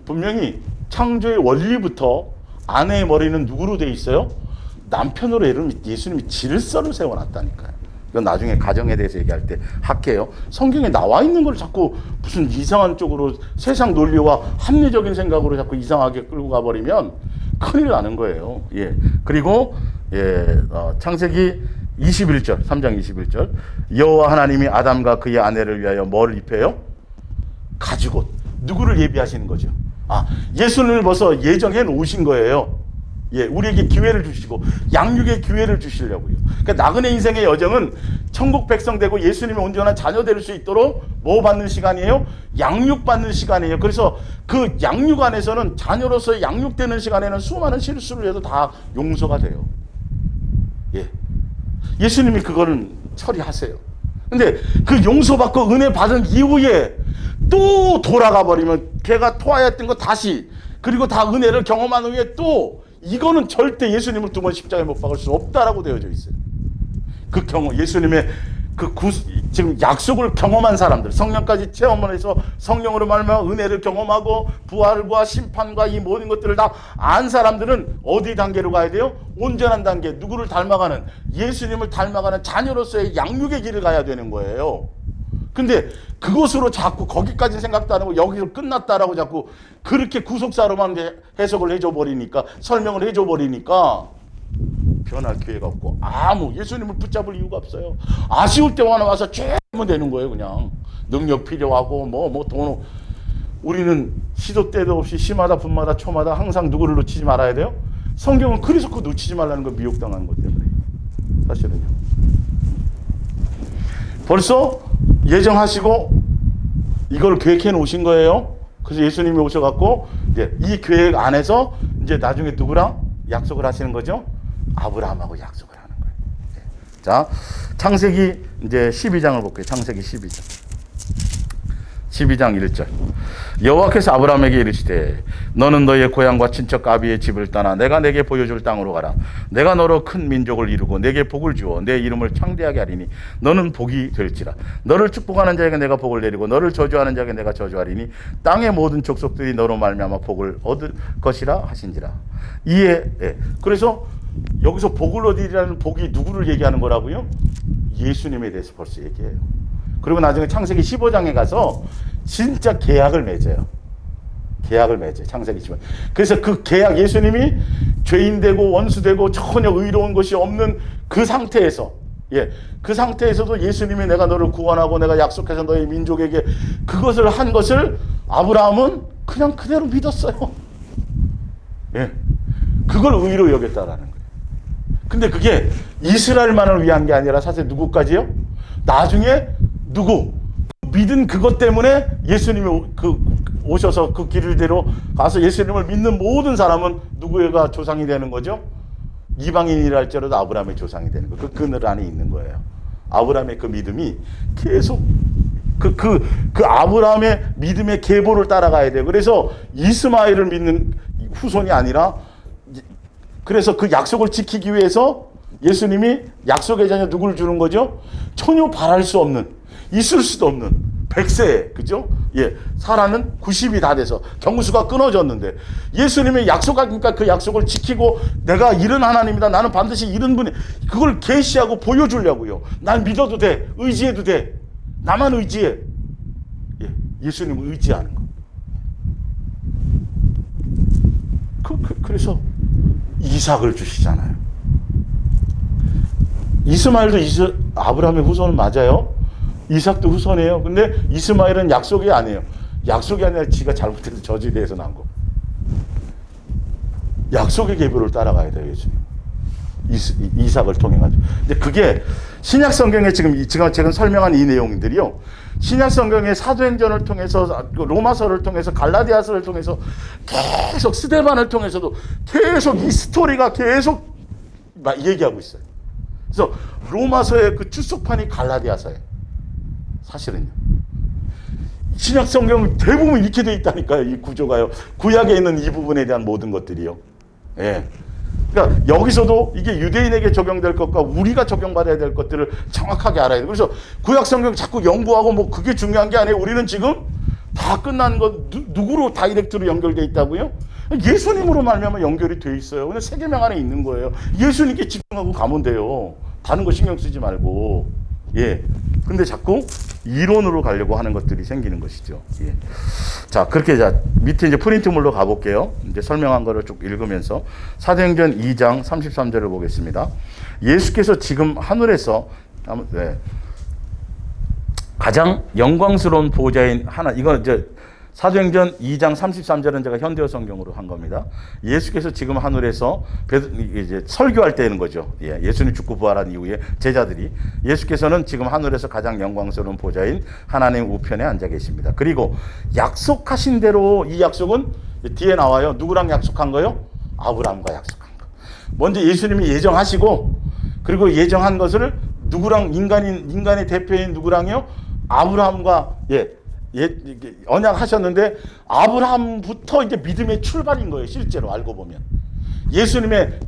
분명히 창조의 원리부터 아내의 머리는 누구로 돼 있어요? 남편으로 예수님이 질서를 세워놨다니까요. 이건 나중에 가정에 대해서 얘기할 때 할게요. 성경에 나와 있는 걸 자꾸 무슨 이상한 쪽으로 세상 논리와 합리적인 생각으로 자꾸 이상하게 끌고 가버리면 큰일 나는 거예요. 그리고 창세기 21절, 3장 21절. 여호와 하나님이 아담과 그의 아내를 위하여 뭘 입혀요? 가죽옷. 누구를 예비하시는 거죠? 예수님을 벌써 예정해 놓으신 거예요. 우리에게 기회를 주시고 양육의 기회를 주시려고요. 그러니까 나그네 인생의 여정은 천국 백성 되고 예수님의 온전한 자녀 될 수 있도록 뭐 받는 시간이에요? 양육받는 시간이에요. 그래서 그 양육 안에서는 자녀로서 양육되는 시간에는 수많은 실수를 해도 다 용서가 돼요. 예수님이 그거는 처리하세요. 근데 그 용서받고 은혜 받은 이후에 또 돌아가 버리면 걔가 토하였던 거 다시, 그리고 다 은혜를 경험한 후에 또, 이거는 절대 예수님을 두 번 십자가에 못 박을 수 없다라고 되어져 있어요. 그 경험, 예수님의 지금 약속을 경험한 사람들, 성령까지 체험을 해서 성령으로 말하면 은혜를 경험하고 부활과 심판과 이 모든 것들을 다 안 사람들은 어디 단계로 가야 돼요? 온전한 단계. 누구를 닮아가는? 예수님을 닮아가는 자녀로서의 양육의 길을 가야 되는 거예요. 근데 그것으로 자꾸 거기까지 생각도 안 하고 여기서 끝났다라고 자꾸 그렇게 구속사로만 해석을 해줘 버리니까, 설명을 해줘 버리니까 변할 기회가 없고 예수님을 붙잡을 이유가 없어요. 아쉬울 때만 와서 죄면 되는 거예요. 그냥 능력 필요하고 돈. 우리는 시도 때도 없이 시마다 분마다 초마다 항상 누구를 놓치지 말아야 돼요? 성경은 그래서 그거 놓치지 말라는 거 미혹당하는 것 때문에. 사실은요. 벌써 예정하시고 이걸 계획해 놓으신 거예요. 그래서 예수님이 오셔갖고 이 계획 안에서 이제 나중에 누구랑 약속을 하시는 거죠? 아브라함하고 약속을 하는 거예요. 자, 창세기 이제 12장을 볼게요. 창세기 12장. 12장 1절. 여호와께서 아브라함에게 이르시되 너는 너의 고향과 친척 아비의 집을 떠나 내가 내게 보여줄 땅으로 가라. 내가 너로 큰 민족을 이루고 내게 복을 주어 내 이름을 창대하게 하리니 너는 복이 될지라. 너를 축복하는 자에게 내가 복을 내리고 너를 저주하는 자에게 내가 저주하리니 땅의 모든 족속들이 너로 말미암아 복을 얻을 것이라 하신지라. 그래서 여기서 복을 얻으리라는 복이 누구를 얘기하는 거라고요? 예수님에 대해서 벌써 얘기해요. 그리고 나중에 창세기 15장에 가서 진짜 계약을 맺어요. 창세기 15장. 그래서 그 계약, 예수님이 죄인 되고 원수 되고 전혀 의로운 것이 없는 그 상태에서 예, 그 상태에서도 예수님이 내가 너를 구원하고 내가 약속해서 너희 민족에게 그것을 한 것을 아브라함은 그냥 그대로 믿었어요. 예, 그걸 의로 여겼다라는 거예요. 근데 그게 이스라엘만을 위한 게 아니라 사실 누구까지요? 나중에 누구? 믿은 그것 때문에 예수님이 오셔서 그 길을 대로 가서 예수님을 믿는 모든 사람은 누구가 조상이 되는 거죠? 이방인이라 할지라도 아브라함의 조상이 되는 거예요. 그 그늘 안에 있는 거예요. 아브라함의 그 믿음이 계속 그 아브라함의 믿음의 계보를 따라가야 돼요. 그래서 이스마엘을 믿는 후손이 아니라, 그래서 그 약속을 지키기 위해서 예수님이 약속의 자녀 누구를 주는 거죠? 전혀 바랄 수 없는, 있을 수도 없는 100세, 그죠? 예, 사라는 90이 다 돼서 경수가 끊어졌는데 예수님이 약속하니까 그 약속을 지키고 내가 이런 하나님이다, 나는 반드시 이런 분이, 그걸 계시하고 보여주려고요. 난 믿어도 돼, 의지해도 돼, 나만 의지해. 예, 예수님을 의지하는 거. 그래서 이삭을 주시잖아요. 이스마엘도 아브라함의 후손은 맞아요. 이삭도 후손이에요. 근데 이스마엘은 약속이 아니에요. 약속이 아니라 지가 잘못해서 저지대에서 난 거. 약속의 계보를 따라가야 돼요, 예수님. 이삭을 통해 가지고. 근데 그게 신약 성경에 지금 제가 설명한 이 내용들이요, 신약 성경의 사도행전을 통해서, 로마서를 통해서, 갈라디아서를 통해서, 계속 스데반을 통해서도 계속 이 스토리가 계속 얘기하고 있어요. 그래서 로마서의 그 출석판이 갈라디아서예요. 사실은요. 신약 성경 대부분 이렇게 돼 있다니까요. 이 구조가요. 구약에 있는 이 부분에 대한 모든 것들이요. 예. 그러니까 여기서도 이게 유대인에게 적용될 것과 우리가 적용받아야 될 것들을 정확하게 알아야 돼요. 그래서 구약 성경 자꾸 연구하고 뭐 그게 중요한 게 아니에요. 우리는 지금 다 끝난 것, 누구로 다이렉트로 연결돼 있다고요? 예수님으로 말미암아 연결이 돼 있어요. 근데 세계명 안에 있는 거예요. 예수님께 집중하고 가면 돼요. 다른 거 신경 쓰지 말고. 예. 근데 자꾸 이론으로 가려고 하는 것들이 생기는 것이죠. 예. 자, 그렇게 밑에 이제 프린트물로 가볼게요. 이제 설명한 거를 쭉 읽으면서 사도행전 2장 33절을 보겠습니다. 예수께서 지금 하늘에서 가장 영광스러운 보좌인 하나, 이건 이제 사도행전 2장 33절은 제가 현대어 성경으로 한 겁니다. 예수께서 지금 하늘에서 이제 설교할 때는 거죠. 예, 예수님 죽고 부활한 이후에 제자들이, 예수께서는 지금 하늘에서 가장 영광스러운 보좌인 하나님 우편에 앉아 계십니다. 그리고 약속하신 대로, 이 약속은 뒤에 나와요. 누구랑 약속한 거요? 아브라함과 약속한 거. 먼저 예수님이 예정하시고, 그리고 예정한 것을 누구랑, 인간의 대표인 누구랑요? 아브라함과, 언약하셨는데 아브라함부터 이제 믿음의 출발인 거예요. 실제로 알고 보면 예수님의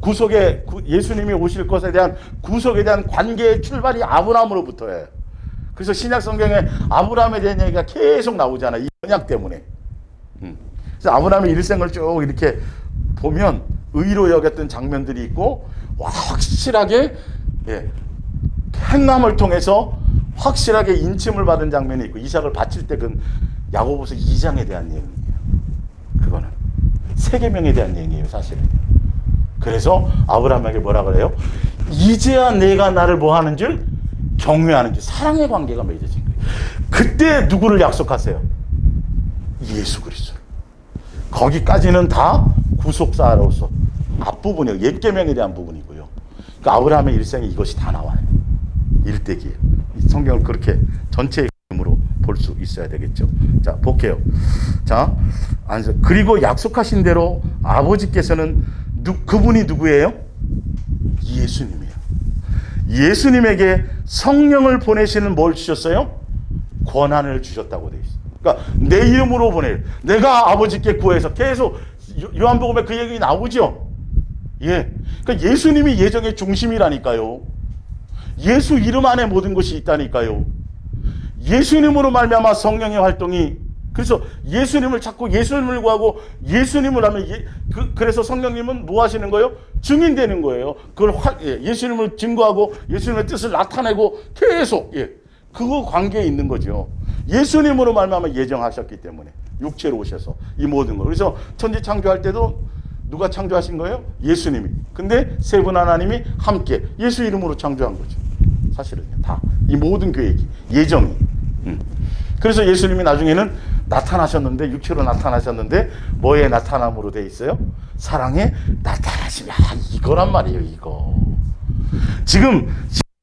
예수님이 오실 것에 대한 구속에 대한 관계의 출발이 아브라함으로부터예요. 그래서 신약 성경에 아브라함에 대한 얘기가 계속 나오잖아요. 이 언약 때문에. 그래서 아브라함의 일생을 쭉 이렇게 보면 의로 여겼던 장면들이 있고, 확실하게 행함을 통해서 확실하게 인침을 받은 장면이 있고, 이삭을 바칠 때 그 야고보서 2장에 대한 내용이에요. 그거는 세계명에 대한 내용이에요, 사실은. 그래서 아브라함에게 뭐라 그래요? 이제야 내가 나를 뭐 하는 줄? 경외하는 줄. 사랑의 관계가 맺어진 거예요. 그때 누구를 약속하세요? 예수 그리스도를. 거기까지는 다 구속사로서 앞부분이에요. 옛 계명에 대한 부분이고요. 그러니까 아브라함의 일생에 이것이 다 나와요. 일대기예요. 성경을 그렇게 전체의 그림으로 볼 수 있어야 되겠죠. 자, 볼게요. 자, 그리고 약속하신 대로 아버지께서는 그분이 누구예요? 예수님이에요. 예수님에게 성령을 보내시는 뭘 주셨어요? 권한을 주셨다고 되어 있어요. 그러니까 내 이름으로 보낼, 내가 아버지께 구해서, 계속 요한복음에 그 얘기 나오죠. 예. 그러니까 예수님이 예정의 중심이라니까요. 예수 이름 안에 모든 것이 있다니까요. 예수님으로 말미암아 성령의 활동이, 그래서 예수님을 찾고 예수님을 구하고 예수님을 하면 그래서 성령님은 뭐 하시는 거예요? 증인되는 거예요. 그걸 예수님을 증거하고 예수님의 뜻을 나타내고 계속 그거 관계에 있는 거죠. 예수님으로 말미암아 예정하셨기 때문에 육체로 오셔서 이 모든 거. 그래서 천지 창조할 때도 누가 창조하신 거예요? 예수님이. 근데 세 분 하나님이 함께 예수 이름으로 창조한 거죠. 사실은요. 다. 이 모든 계획이, 예정이. 그래서 예수님이 나중에는 나타나셨는데, 육체로 나타나셨는데, 뭐에 나타남으로 돼 있어요? 사랑에 나타나시면, 이거란 말이에요, 이거. 지금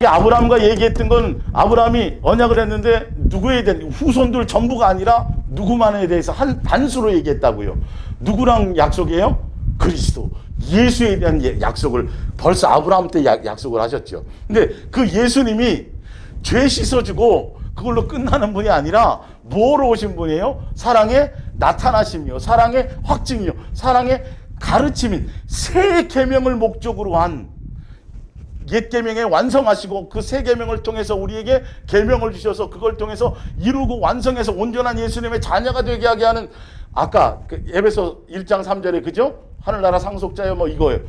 아브라함과 얘기했던 건 아브라함이 언약을 했는데 누구에 대한 후손들 전부가 아니라 누구만에 대해서 한 단수로 얘기했다고요. 누구랑 약속이에요? 그리스도. 예수에 대한 약속을 벌써 아브라함 때 약속을 하셨죠. 근데 그 예수님이 죄 씻어주고 그걸로 끝나는 분이 아니라 뭐로 오신 분이에요? 사랑의 나타나심이요, 사랑의 확증이요, 사랑의 가르침인 새 계명을 목적으로 한 옛 계명에 완성하시고 그 새 계명을 통해서 우리에게 계명을 주셔서 그걸 통해서 이루고 완성해서 온전한 예수님의 자녀가 되게 하게 하는, 아까 그 에베소 1장 3절에 그죠? 하늘나라 상속자여 뭐 이거예요.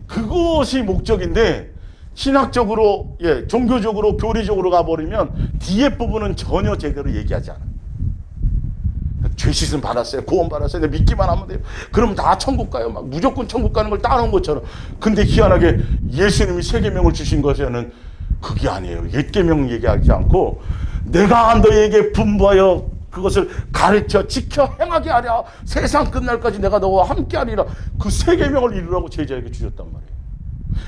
그것이 목적인데 신학적으로, 종교적으로, 교리적으로 가버리면 뒤에 부분은 전혀 제대로 얘기하지 않아요. 죄 씻음 받았어요, 구원 받았어요, 믿기만 하면 돼요, 그럼 다 천국 가요, 막 무조건 천국 가는 걸 따놓은 것처럼. 근데 희한하게 예수님이 새 계명을 주신 것에는 그게 아니에요. 옛 계명 얘기하지 않고 내가 너에게 분부하여 그것을 가르쳐 지켜 행하게 하랴, 세상 끝날까지 내가 너와 함께 하리라. 그 새 계명을 이루라고 제자에게 주셨단 말이에요.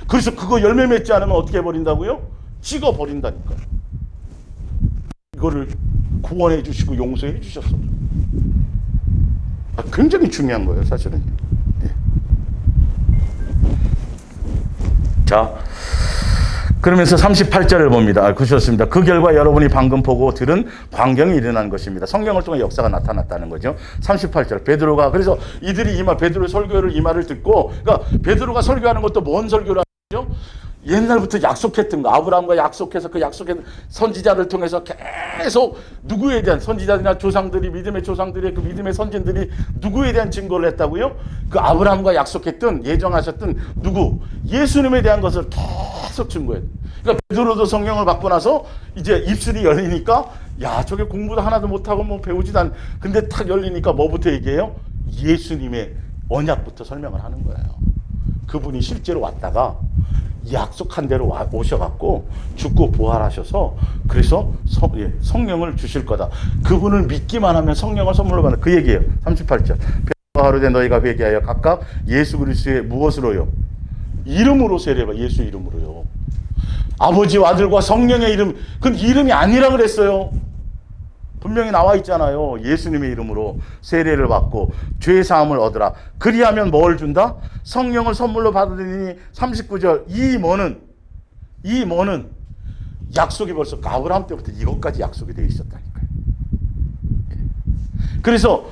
그래서 그거 열매 맺지 않으면 어떻게 해버린다고요? 찍어 버린다니까요. 이거를 구원해 주시고 용서해 주셨어. 굉장히 중요한 거예요, 사실은. 자, 그러면서 38절을 봅니다. 그러셨습니다. 그 결과 여러분이 방금 보고 들은 광경이 일어난 것입니다. 성경을 통해 역사가 나타났다는 거죠. 38절. 베드로가, 그래서 이들이 베드로의 설교를 이 말을 듣고, 그러니까 베드로가 설교하는 것도 뭔 설교를 하죠? 옛날부터 약속했던 거, 아브라함과 약속해서 그 약속한 선지자를 통해서 계속 누구에 대한, 선지자들이나 조상들이, 믿음의 조상들이, 그 믿음의 선진들이 누구에 대한 증거를 했다고요? 그 아브라함과 약속했던, 예정하셨던 누구? 예수님에 대한 것을 계속 증거해요. 그러니까 베드로도 성령을 받고 나서 이제 입술이 열리니까, 야, 저게 공부도 하나도 못하고 뭐 배우지도 않, 근데 탁 열리니까 뭐부터 얘기해요? 예수님의 언약부터 설명을 하는 거예요. 그분이 실제로 왔다가 약속한 대로 오셔갖고 죽고 부활하셔서, 그래서 성령을 주실 거다. 그분을 믿기만 하면 성령을 선물로 받는, 그 얘기예요. 38절. 베드로가 하루되 너희가 회개하여 각각 예수 그리스도의 무엇으로요? 이름으로 세례받아. 예수 이름으로요. 아버지와 아들과 성령의 이름, 그건 이름이 아니라 그랬어요. 분명히 나와 있잖아요. 예수님의 이름으로 세례를 받고 죄 사함을 얻으라. 그리하면 뭘 준다? 성령을 선물로 받으니 39절. 이 뭐는 약속이 벌써 아브라함 때부터 이것까지 약속이 되어 있었다니까요. 그래서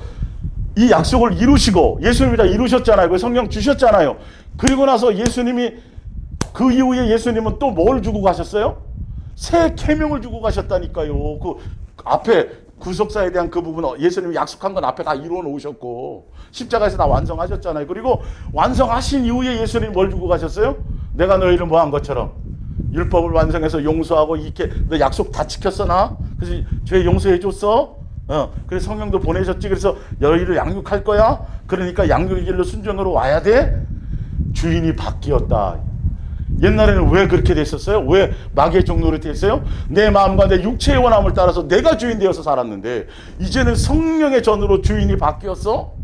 이 약속을 이루시고 예수님이 다 이루셨잖아요. 그 성령 주셨잖아요. 그리고 나서 예수님이, 그 이후에 예수님은 또 뭘 주고 가셨어요? 새 계명을 주고 가셨다니까요. 그 앞에 구속사에 대한 그 부분, 예수님이 약속한 건 앞에 다 이루어 놓으셨고 십자가에서 다 완성하셨잖아요. 그리고 완성하신 이후에 예수님이 뭘 주고 가셨어요? 내가 너희를 뭐 한 것처럼 율법을 완성해서 용서하고, 이렇게 너 약속 다 지켰어 나? 그래서 죄 용서해 줬어? 그래서 성령도 보내셨지. 그래서 너희를 양육할 거야. 그러니까 양육의 길로 순종으로 와야 돼. 주인이 바뀌었다. 옛날에는 왜 그렇게 됐었어요? 왜 마귀의 종노릇 했어요? 내 마음과 내 육체의 원함을 따라서 내가 주인 되어서 살았는데, 이제는 성령의 전으로 주인이 바뀌었어.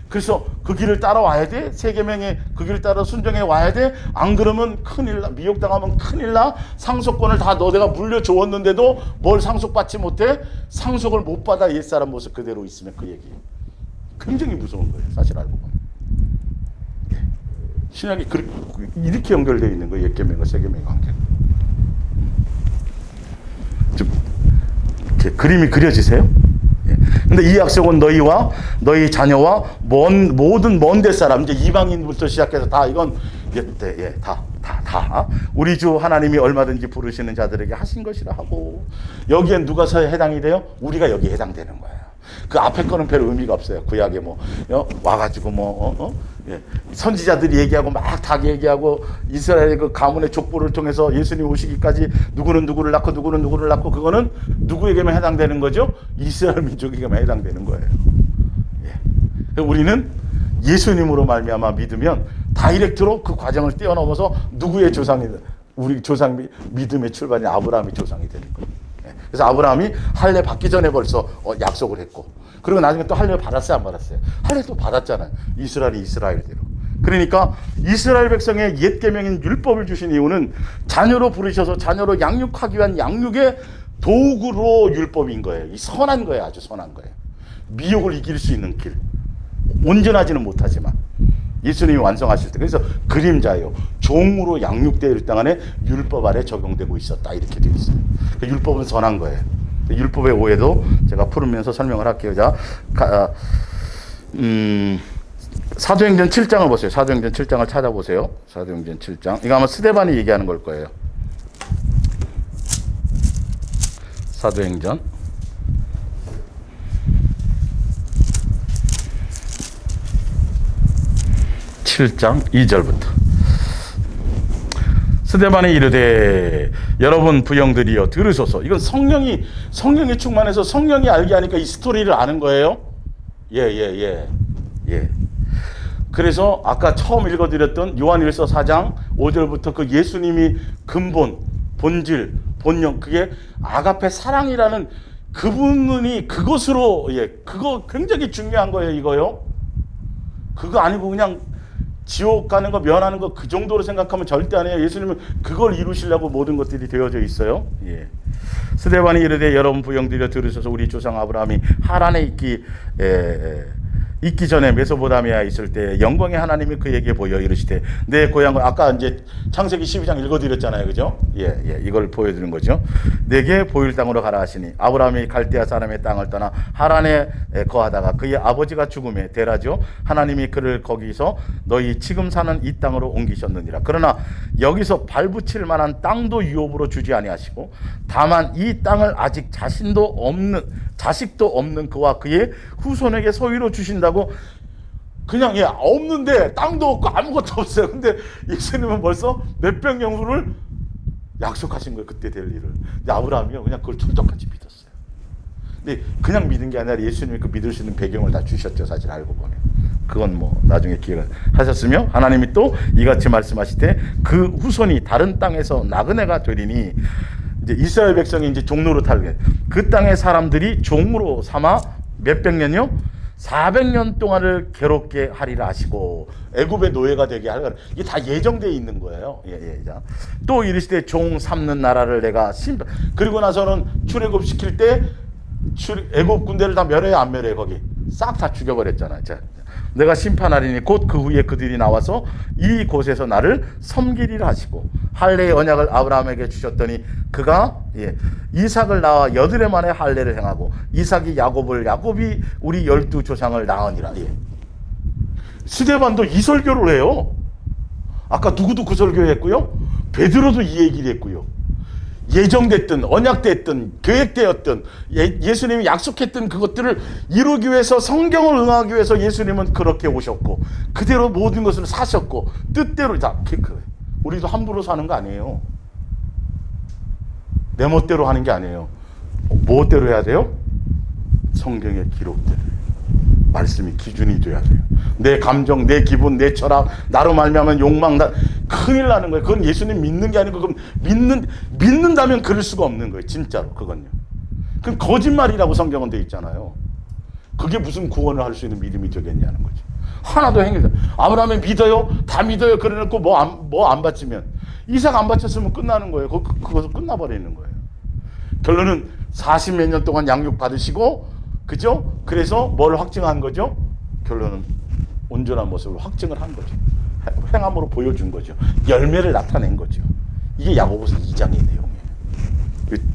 그래서 그 길을 따라와야 돼. 새 계명의 그 길을 따라 순종해 와야 돼. 안 그러면 큰일 나. 미혹당하면 큰일 나. 상속권을 다 내가 물려주었는데도 뭘 상속받지 못해? 상속을 못 받아 옛사람 모습 그대로 있으면, 그 얘기예요. 굉장히 무서운 거예요, 사실 알고 보면. 신약이 이렇게 연결되어 있는 거예요. 옛 계명과 새 계명의 관계가. 좀 그림이 그려지세요? 근데 이 약속은 너희와 너희 자녀와 모든 먼 데 사람, 이제 이방인부터 시작해서 다, 이건 다 우리 주 하나님이 얼마든지 부르시는 자들에게 하신 것이라 하고, 여기엔 누가 해당이 돼요? 우리가 여기 해당되는 거예요. 그 앞에 거는 별 의미가 없어요. 구약에 와가지고 선지자들이 얘기하고 막 다 얘기하고, 이스라엘의 그 가문의 족보를 통해서 예수님 오시기까지 누구는 누구를 낳고 누구는 누구를 낳고, 그거는 누구에게만 해당되는 거죠? 이스라엘 민족에게만 해당되는 거예요. 우리는 예수님으로 말미암아 믿으면 다이렉트로 그 과정을 뛰어넘어서 누구의 조상이든 우리 조상 믿음의 출발인 아브라함이 조상이 되는 거예요. 그래서 아브라함이 할례 받기 전에 벌써 약속을 했고, 그리고 나중에 또 할례를 받았어요, 안 받았어요? 할례 또 받았잖아요. 이스라엘이 이스라엘대로. 그러니까 이스라엘 백성의 옛 계명인 율법을 주신 이유는 자녀로 부르셔서 자녀로 양육하기 위한 양육의 도구로 율법인 거예요. 이 선한 거예요, 아주 선한 거예요. 미혹을 이길 수 있는 길. 온전하지는 못하지만 예수님이 완성하실 때, 그래서 그림자예요. 종으로 양육될 동안에 율법 아래 적용되고 있었다, 이렇게 되어 있어요. 율법은 선한 거예요. 율법의 오해도 제가 풀으면서 설명을 할게요. 자, 사도행전 7장을 보세요. 사도행전 7장을 찾아보세요. 사도행전 7장. 이거 아마 스데반이 얘기하는 걸 거예요. 사도행전 7장 2절부터. 스데반이 이르되 여러분 부형들이여 들으소서. 이건 성령이 충만해서 성령이 알게 하니까 이 스토리를 아는 거예요. 예. 그래서 아까 처음 읽어드렸던 요한일서 4장 5절부터 그 예수님이 근본, 본질, 본령, 그게 아가페 사랑이라는 그분이 그것으로, 그거 굉장히 중요한 거예요, 이거요. 그거 아니고 그냥 지옥 가는 거, 면하는 거 그 정도로 생각하면 절대 아니에요. 예수님은 그걸 이루시려고 모든 것들이 되어져 있어요. 스데반이 이르되 여러분 부형들여 들으소서. 우리 조상 아브라함이 하란에 있기 전에 메소포타미아에 있을 때 영광의 하나님이 그에게 보여 이르시되 내 고향을, 아까 이제 창세기 12장 읽어드렸잖아요, 그죠? 이걸 보여드린 거죠. 내게 보일 땅으로 가라 하시니 아브라함이 갈대아 사람의 땅을 떠나 하란에 거하다가 그의 아버지가 죽음에 데라죠. 하나님이 그를 거기서 너희 지금 사는 이 땅으로 옮기셨느니라. 그러나 여기서 발붙일 만한 땅도 유업으로 주지 아니하시고 다만 이 땅을 아직 자식도 없는 그와 그의 후손에게 소유로 주신다고. 그냥 없는데 땅도 없고 아무것도 없어요. 근데 예수님은 벌써 몇백 영혼을 약속하신 거예요, 그때 될 일을. 근데 아브라함이요 그냥 그걸 철저같이 믿었어요. 근데 그냥 믿은 게 아니라 예수님이 그 믿을 수 있는 배경을 다 주셨죠, 사실 알고 보면. 그건 뭐 나중에 기회를 하셨으며, 하나님이 또 이같이 말씀하시되 그 후손이 다른 땅에서 나그네가 되리니, 이제 이스라엘 백성이 이제 종로로 탈게, 그 땅의 사람들이 종으로 삼아 몇백 년요? 400년 동안을 괴롭게 하리라 하시고 애굽의 노예가 되게 하리라. 이게 다 예정되어 있는 거예요. 또 이르시되 종 삼는 나라를 내가 그리고 나서는 출애굽 시킬 때 애굽 군대를 다 멸해요, 안 멸해요? 거기 싹 다 죽여버렸잖아요. 내가 심판하리니 곧 그 후에 그들이 나와서 이 곳에서 나를 섬기리라 하시고 할례의 언약을 아브라함에게 주셨더니 그가 이삭을 낳아 여드레 만에 할례를 행하고 이삭이 야곱이 우리 12조상을 낳으니라. 스데반도 이 설교를 해요. 아까 누구도 그 설교했고요, 베드로도 이 얘기를 했고요. 예정됐든 언약됐든 계획되었든 예수님이 약속했던 그것들을 이루기 위해서, 성경을 응하기 위해서 예수님은 그렇게 오셨고 그대로 모든 것을 사셨고 뜻대로 다. 우리도 함부로 사는 거 아니에요. 내 멋대로 하는 게 아니에요. 무엇대로 해야 돼요? 성경의 기록대로. 말씀이 기준이 돼야 돼요. 내 감정, 내 기분, 내 철학, 나로 말미암은 욕망, 큰일 나는 거예요. 그건 예수님 믿는 게 아니고, 그럼 믿는다면 그럴 수가 없는 거예요. 진짜로 그건요. 그건 거짓말이라고 성경은 돼 있잖아요. 그게 무슨 구원을 할 수 있는 믿음이 되겠냐는 거죠. 하나도 행위다. 아브라함이 믿어요? 다 믿어요. 그래놓고 뭐 안 바치면, 이삭 안 바쳤으면 끝나는 거예요. 그것은 끝나버리는 거예요. 결론은 40몇 년 동안 양육 받으시고, 그죠? 그래서 뭘 확증한 거죠? 결론은 온전한 모습을 확증을 한 거죠. 행함으로 보여준 거죠. 열매를 나타낸 거죠. 이게 야고보서 2장의 내용이에요.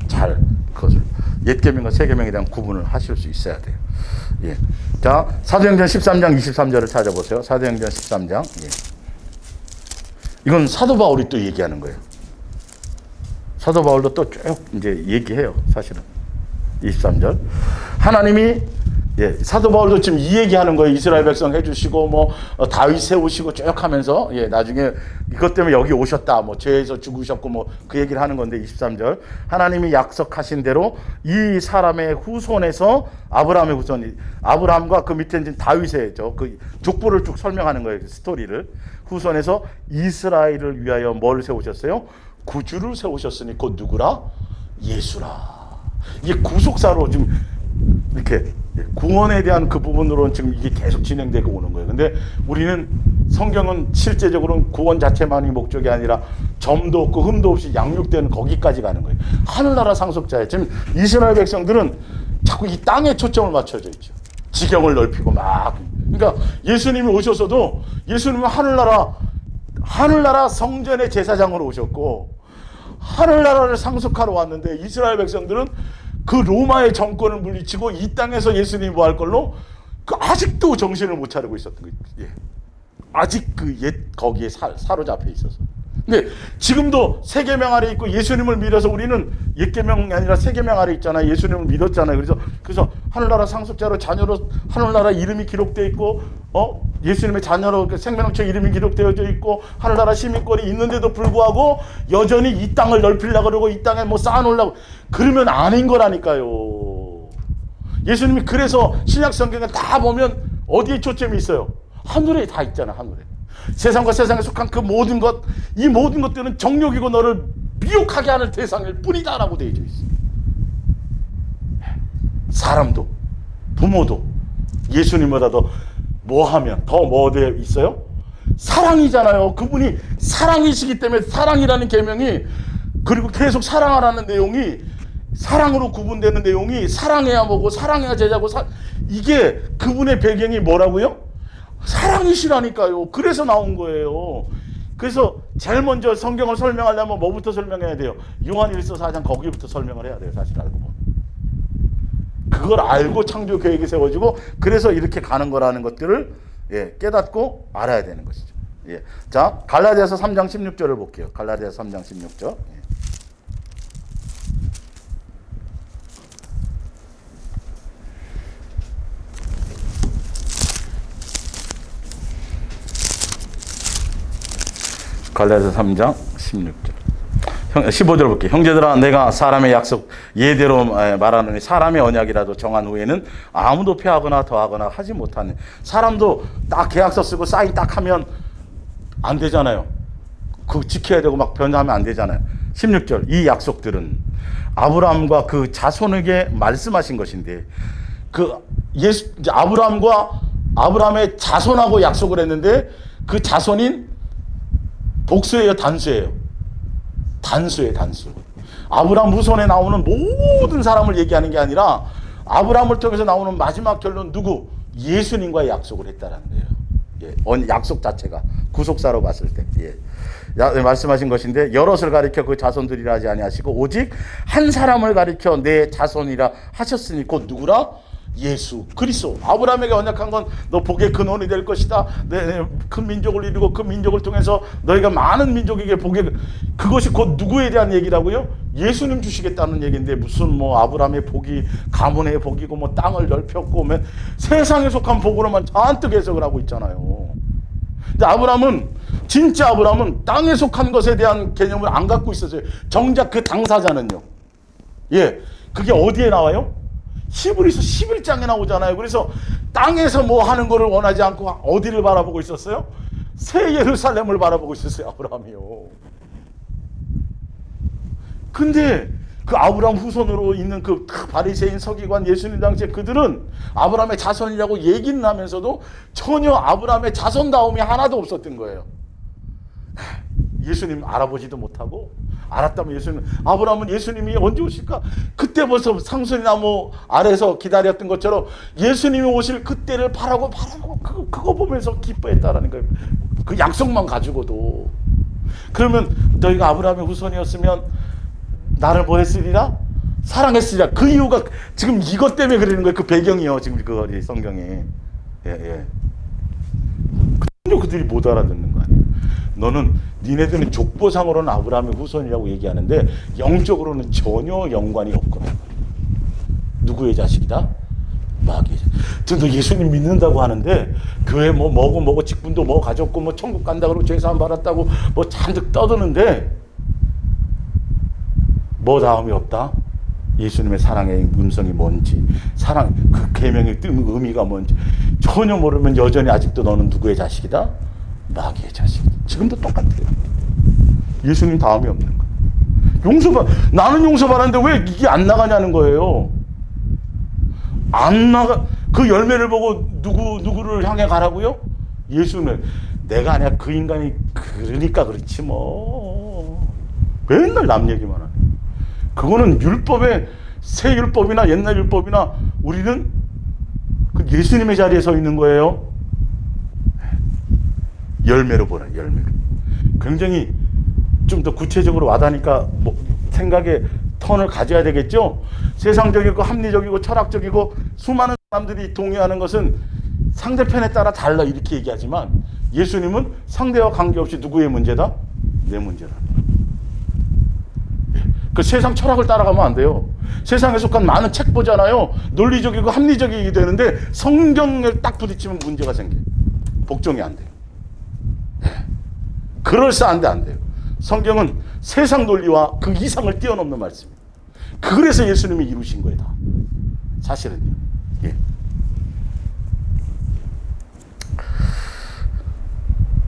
잘 그것을 옛 계명과 새 계명에 대한 구분을 하실 수 있어야 돼요. 자, 사도행전 13장 23절을 찾아보세요. 사도행전 13장. 이건 사도 바울이 또 얘기하는 거예요. 사도 바울도 또 쭉 이제 얘기해요, 사실은. 23절. 하나님이, 사도 바울도 지금 이 얘기하는 거예요. 이스라엘 백성 해주시고, 다윗 세우시고 쭉 하면서, 나중에 이것 때문에 여기 오셨다, 죄에서 죽으셨고, 그 얘기를 하는 건데, 23절. 하나님이 약속하신 대로 이 사람의 후손에서, 아브라함의 후손이, 아브라함과 그 밑에 이제 다윗의 그 족보를 쭉 설명하는 거예요. 그 스토리를. 후손에서 이스라엘을 위하여 뭘 세우셨어요? 구주를 세우셨으니 곧 누구라? 예수라. 이게 구속사로 지금 이렇게 구원에 대한 그 부분으로는 지금 이게 계속 진행되고 오는 거예요. 근데 우리는 성경은 실제적으로는 구원 자체만이 목적이 아니라 점도 없고 흠도 없이 양육되는 거기까지 가는 거예요. 하늘나라 상속자예요. 지금 이스라엘 백성들은 자꾸 이 땅에 초점을 맞춰져 있죠. 지경을 넓히고 막. 그러니까 예수님이 오셔서도 예수님은 하늘나라 성전의 제사장으로 오셨고 하늘나라를 상속하러 왔는데 이스라엘 백성들은 그 로마의 정권을 물리치고 이 땅에서 예수님이 뭐 할 걸로 아직도 정신을 못 차리고 있었던 거예요. 예. 아직 그 옛 거기에 사로잡혀 있어서. 근데 지금도 세 계명 아래 있고 예수님을 믿어서 우리는 옛 계명이 아니라 세 계명 아래 있잖아요. 예수님을 믿었잖아요. 그래서 하늘나라 상속자로 자녀로 하늘나라 이름이 기록되어 있고 예수님의 자녀로 생명册 이름이 기록되어져 있고 하늘나라 시민권이 있는데도 불구하고 여전히 이 땅을 넓히려고 그러고 이 땅에 뭐 쌓아놓으려고 그러면 아닌 거라니까요. 예수님이 그래서 신약 성경에 다 보면 어디에 초점이 있어요? 하늘에 다 있잖아. 하늘에. 세상과 세상에 속한 그 모든 것, 이 모든 것들은 정욕이고 너를 미혹하게 하는 대상일 뿐이다라고 되어 있어. 사람도 부모도 예수님보다 더 뭐하면 더 뭐 되어 있어요? 사랑이잖아요. 그분이 사랑이시기 때문에 사랑이라는 계명이 그리고 계속 사랑하라는 내용이 사랑으로 구분되는 내용이 사랑해야 뭐고 사랑해야 제자고 이게 그분의 배경이 뭐라고요? 사랑이시라니까요. 그래서 나온 거예요. 그래서 제일 먼저 성경을 설명하려면 뭐부터 설명해야 돼요? 요한일서 4장 거기부터 설명을 해야 돼요. 사실 알고 보면. 그걸 알고 창조 계획이 세워지고 그래서 이렇게 가는 거라는 것들을 깨닫고 알아야 되는 것이죠. 예. 자, 갈라디아서 3장 16절을 볼게요. 갈라디아서 3장 16절. 갈라디아서 3장 16절. 15절 볼게요. 형제들아 내가 사람의 약속 예대로 말하노니 사람의 언약이라도 정한 후에는 아무도 폐하거나 더하거나 하지 못하는. 사람도 딱 계약서 쓰고 사인 딱 하면 안 되잖아요. 그거 지켜야 되고 막 변하면 안 되잖아요. 16절. 이 약속들은 아브라함과 그 자손에게 말씀하신 것인데 아브라함의 자손하고 약속을 했는데 그 자손인 복수예요, 단수예요? 단수예요, 단수. 아브라함 후손에 나오는 모든 사람을 얘기하는 게 아니라 아브라함을 통해서 나오는 마지막 결론 누구? 예수님과의 약속을 했다라는 거예요. 예, 약속 자체가 구속사로 봤을 때. 예. 말씀하신 것인데 여럿을 가리켜 그 자손들이라 하지 아니하시고 오직 한 사람을 가리켜 내 자손이라 하셨으니 곧 누구라? 예수 그리스도. 아브라함에게 언약한 건 너 복의 근원이 될 것이다. 큰 민족을 이루고 그 민족을 통해서 너희가 많은 민족에게 그것이 곧 누구에 대한 얘기라고요? 예수님 주시겠다는 얘기인데 무슨 뭐 아브라함의 복이 가문의 복이고 뭐 땅을 넓혔고 세상에 속한 복으로만 잔뜩 해석을 하고 있잖아요. 근데 진짜 아브라함은 땅에 속한 것에 대한 개념을 안 갖고 있었어요. 정작 그 당사자는요. 예, 그게 어디에 나와요? 히브리서 11장에 나오잖아요. 그래서 땅에서 뭐 하는 거를 원하지 않고 어디를 바라보고 있었어요? 새 예루살렘을 바라보고 있었어요. 아브라함이요. 근데 그 아브라함 후손으로 있는 그 바리새인 서기관 예수님 당시에 그들은 아브라함의 자손이라고 얘기는 하면서도 전혀 아브라함의 자손다움이 하나도 없었던 거예요. 예수님 알아보지도 못하고 알았다면 아브라함은 예수님이 언제 오실까? 그때 벌써 상수리 나무 아래서 기다렸던 것처럼 예수님이 오실 그때를 바라고 그거 보면서 기뻐했다라는 거예요. 그 약속만 가지고도. 그러면 너희가 아브라함의 후손이었으면 나를 뭐 했으리라? 사랑했으리라. 그 이유가 지금 이것 때문에 그러는 거예요. 그 배경이요. 지금 그 성경에. 예. 그들이 못 알아듣는 거 아니에요. 니네들은 족보상으로는 아브라함의 후손이라고 얘기하는데 영적으로는 전혀 연관이 없거든. 누구의 자식이다? 마귀의 자식. 너 예수님 믿는다고 하는데 교회 뭐고 직분도 뭐 가졌고 뭐 천국 간다 그러고 죄사함 받았다고 뭐 잔뜩 떠드는데 뭐 다음이 없다? 예수님의 사랑의 음성이 뭔지, 사랑 그 계명의 의미가 뭔지 전혀 모르면 여전히 아직도 너는 누구의 자식이다? 마귀의 자식이다. 지금도 똑같아요. 예수님 다음이 없는 거예요. 나는 용서받았는데 왜 이게 안 나가냐는 거예요. 안 나가. 그 열매를 보고 누구를 향해 가라고요? 예수는. 내가 아니야. 그 인간이 그러니까 그렇지 뭐. 맨날 남 얘기만 하네. 그거는 율법의 새 율법이나 옛날 율법이나 우리는 그 예수님의 자리에 서 있는 거예요. 열매로 보라. 열매로. 굉장히 좀 더 구체적으로 와닿으니까 생각의 턴을 가져야 되겠죠. 세상적이고 합리적이고 철학적이고 수많은 사람들이 동의하는 것은 상대편에 따라 달라 이렇게 얘기하지만 예수님은 상대와 관계없이 누구의 문제다? 내 문제다. 그 세상 철학을 따라가면 안 돼요. 세상에 속한 많은 책 보잖아요. 논리적이고 합리적이게 되는데 성경을 딱 부딪히면 문제가 생겨요. 복종이 안 돼요. 그럴싸한데 안 돼요. 성경은 세상 논리와 그 이상을 뛰어넘는 말씀이에요. 그래서 예수님이 이루신 거예요. 다. 사실은요. 예.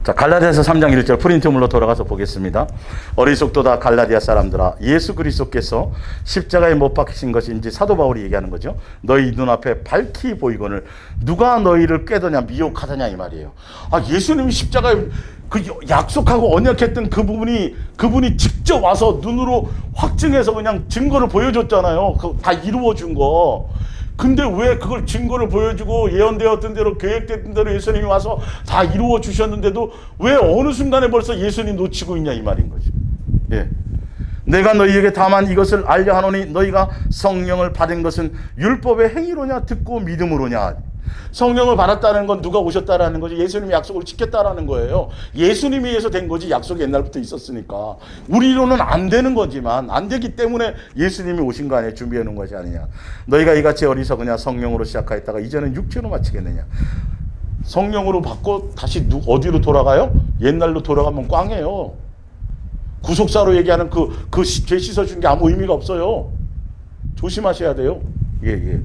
자, 갈라디아서 3장 1절 프린트물로 돌아가서 보겠습니다. 어리석도다 갈라디아 사람들아, 예수 그리스도께서 십자가에 못 박히신 것인지 사도 바울이 얘기하는 거죠. 너희 눈앞에 밝히 보이거늘 누가 너희를 꾀더냐 미혹하더냐 이 말이에요. 아, 예수님이 십자가에 그 약속하고 언약했던 그분이 직접 와서 눈으로 확증해서 그냥 증거를 보여줬잖아요. 다 이루어준 거. 근데 왜 그걸 증거를 보여주고 예언되었던 대로 계획됐던 대로 예수님이 와서 다 이루어 주셨는데도 왜 어느 순간에 벌써 예수님 놓치고 있냐 이 말인 거죠. 예. 내가 너희에게 다만 이것을 알려 하노니 너희가 성령을 받은 것은 율법의 행위로냐 듣고 믿음으로냐. 성령을 받았다는 건 누가 오셨다라는 거죠. 예수님이 약속을 지켰다라는 거예요. 예수님에 의해서 된 거지 약속이 옛날부터 있었으니까. 우리로는 안 되는 거지만 안 되기 때문에 예수님이 오신 거 아니에요. 준비해 놓은 것이 아니냐. 너희가 이같이 어리석으냐 성령으로 시작하였다가 이제는 육체로 마치겠느냐. 성령으로 받고 다시 어디로 돌아가요? 옛날로 돌아가면 꽝이에요. 구속사로 얘기하는 그 죄 씻어준 게 아무 의미가 없어요. 조심하셔야 돼요. 예.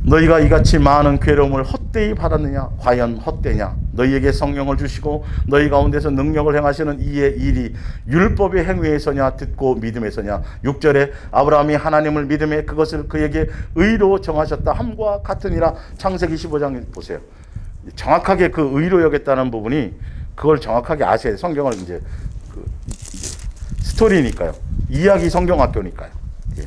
너희가 이같이 많은 괴로움을 헛되이 받았느냐? 과연 헛되냐? 너희에게 성령을 주시고 너희 가운데서 능력을 행하시는 이의 일이 율법의 행위에서냐 듣고 믿음에서냐? 6절에 아브라함이 하나님을 믿음에 그것을 그에게 의로 정하셨다 함과 같으니라. 창세기 15장 보세요. 정확하게 그 의로 여겼다는 부분이 그걸 정확하게 아셔야 돼요. 성경을 이제 스토리니까요. 이야기 성경학교니까요. 예.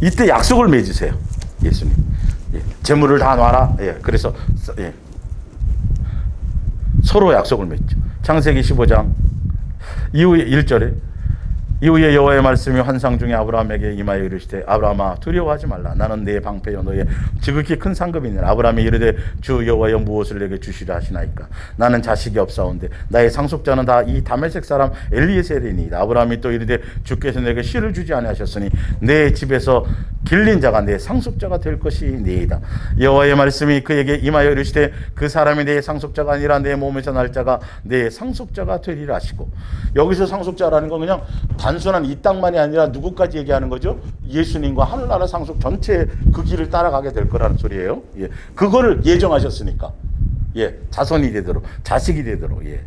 이때 약속을 맺으세요. 예수님. 예. 재물을 다 놔라. 예. 그래서 예. 서로 약속을 맺죠. 창세기 15장 이후에 1절에 이후에 여호와의 말씀이 환상 중에 아브라함에게 임하여 이르시되 아브라함아 두려워하지 말라. 나는 네 방패여 너의 지극히 큰 상급이니라. 아브라함이 이르되 주 여호와여 무엇을 내게 주시라 하시나이까. 나는 자식이 없사온데 나의 상속자는 다 이 다메섹 사람 엘리에셀이니이다. 아브라함이 또 이르되 주께서 내게 씨를 주지 아니하셨으니 내 집에서 길린 자가 내 상속자가 될 것이니이다. 여호와의 말씀이 그에게 임하여 이르시되 그 사람이 내 상속자가 아니라 내 몸에서 날 자가 내 상속자가 되리라 하시고. 여기서 상속자라는 건 그냥 단순한 이 땅만이 아니라 누구까지 얘기하는 거죠? 예수님과 하늘나라 상속 전체 그 길을 따라가게 될 거라는 소리예요. 예. 그거를 예정하셨으니까. 예. 자손이 되도록, 자식이 되도록. 예.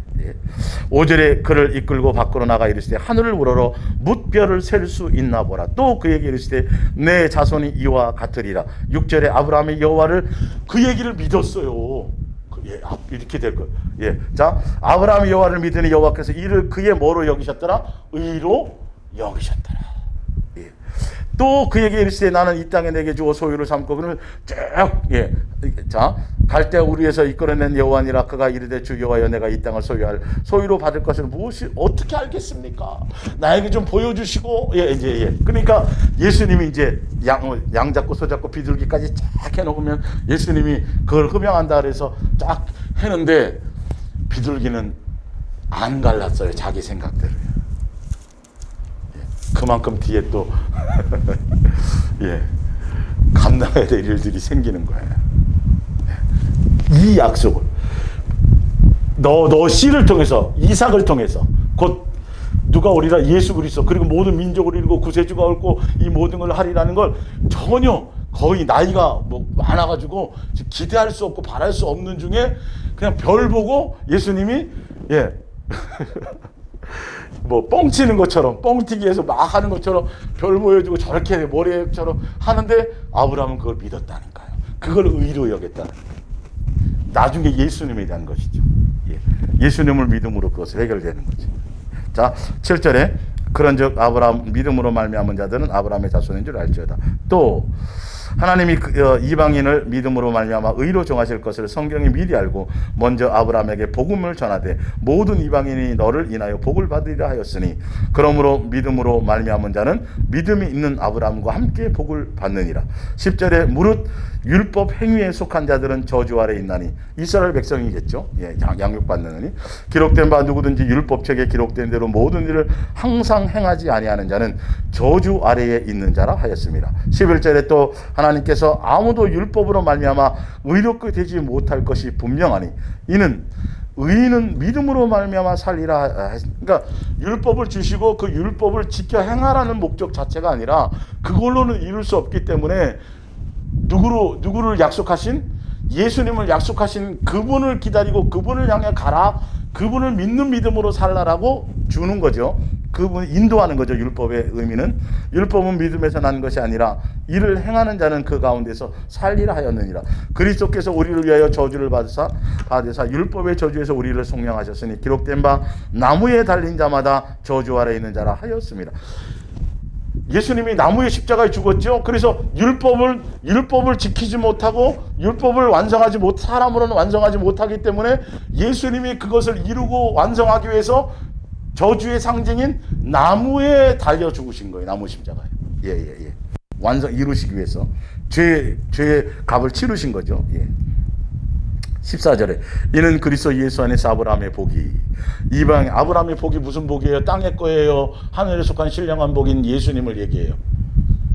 5절에 그를 이끌고 밖으로 나가 이르시되 하늘을 우러러 뭇별을 셀 수 있나 보라. 또 그에게 이르시되 내 자손이 이와 같으리라. 6절에 아브라함이 여호와를 그 얘기를 믿었어요. 예, 이렇게 될 거예요. 예. 자, 아브라함이 여호와를 믿으니 여호와께서 이를 그의 뭐로 여기셨더라? 의로 여기셨더라. 예. 또 그에게 이르시되 나는 이 땅에 내게 주어 소유를 삼고 그러면 쭉 예. 자, 갈대 우리에서 이끌어낸 여호와니라. 그가 이르되 주 여호와여 내가 이 땅을 소유로 받을 것을 무엇이 어떻게 알겠습니까? 나에게 좀 보여주시고 예. 그러니까 예수님이 이제 양 잡고 소 잡고 비둘기까지 쫙 해놓으면 예수님이 그걸 흡양한다 그래서 쫙 해는데 비둘기는 안 갈랐어요. 자기 생각대로. 그만큼 뒤에 또 예, 감당해야 될 일들이 생기는 거예요. 이 약속을 너 씨를 통해서 이삭을 통해서 곧 누가 오리라 예수 그리스도 그리고 모든 민족을 이루고 구세주가 옳고 이 모든 걸 하리라는 걸 전혀 거의 나이가 뭐 많아가지고 기대할 수 없고 바랄 수 없는 중에 그냥 별 보고 예수님이 예. 뭐 뻥치는 것처럼, 뻥튀기해서 막 하는 것처럼 별 모여주고 저렇게 모래처럼 하는데 아브라함은 그걸 믿었다니까요. 그걸 의로 여겼다는 거예요. 나중에 예수님에 대한 것이죠. 예. 예수님을 믿음으로 그것을 해결되는 거죠. 자, 7절에 그런즉 아브라함 믿음으로 말미암은 자들은 아브라함의 자손인 줄 알지어다. 또 하나님이 이방인을 믿음으로 말미암아 의로 정하실 것을 성경이 미리 알고 먼저 아브라함에게 복음을 전하되 모든 이방인이 너를 인하여 복을 받으리라 하였으니 그러므로 믿음으로 말미암은 자는 믿음이 있는 아브라함과 함께 복을 받느니라. 10절에 무릇 율법 행위에 속한 자들은 저주 아래 있나니 이스라엘 백성이겠죠. 예, 양육받느니 기록된 바 누구든지 율법책에 기록된 대로 모든 일을 항상 행하지 아니하는 자는 저주 아래에 있는 자라 하였습니다. 11절에 또 하나님께서 아무도 율법으로 말미암아 의롭게 되지 못할 것이 분명하니 이는 의인은 믿음으로 말미암아 살리라. 그러니까 율법을 주시고 그 율법을 지켜 행하라는 목적 자체가 아니라 그걸로는 이룰 수 없기 때문에 누구를 약속하신 예수님을 약속하신 그분을 기다리고 그분을 향해 가라. 그분을 믿는 믿음으로 살라라고 주는 거죠. 그분 인도하는 거죠. 율법의 의미는 율법은 믿음에서 난 것이 아니라 이를 행하는 자는 그 가운데서 살리라 하였느니라. 그리스도께서 우리를 위하여 저주를 받으사 율법의 저주에서 우리를 속량하셨으니 기록된 바 나무에 달린 자마다 저주 아래 있는 자라 하였습니다. 예수님이 나무의 십자가에 죽었죠. 그래서 율법을 지키지 못하고 율법을 사람으로는 완성하지 못하기 때문에 예수님이 그것을 이루고 완성하기 위해서 저주의 상징인 나무에 달려 죽으신 거예요. 나무 십자가에. 예. 완성 이루시기 위해서 죄의 값을 치르신 거죠. 예. 14절에 이는 그리스도 예수 안에서 아브라함의 복이 이방 아브라함의 복이 무슨 복이에요? 땅의 거예요? 하늘에 속한 신령한 복인 예수님을 얘기해요.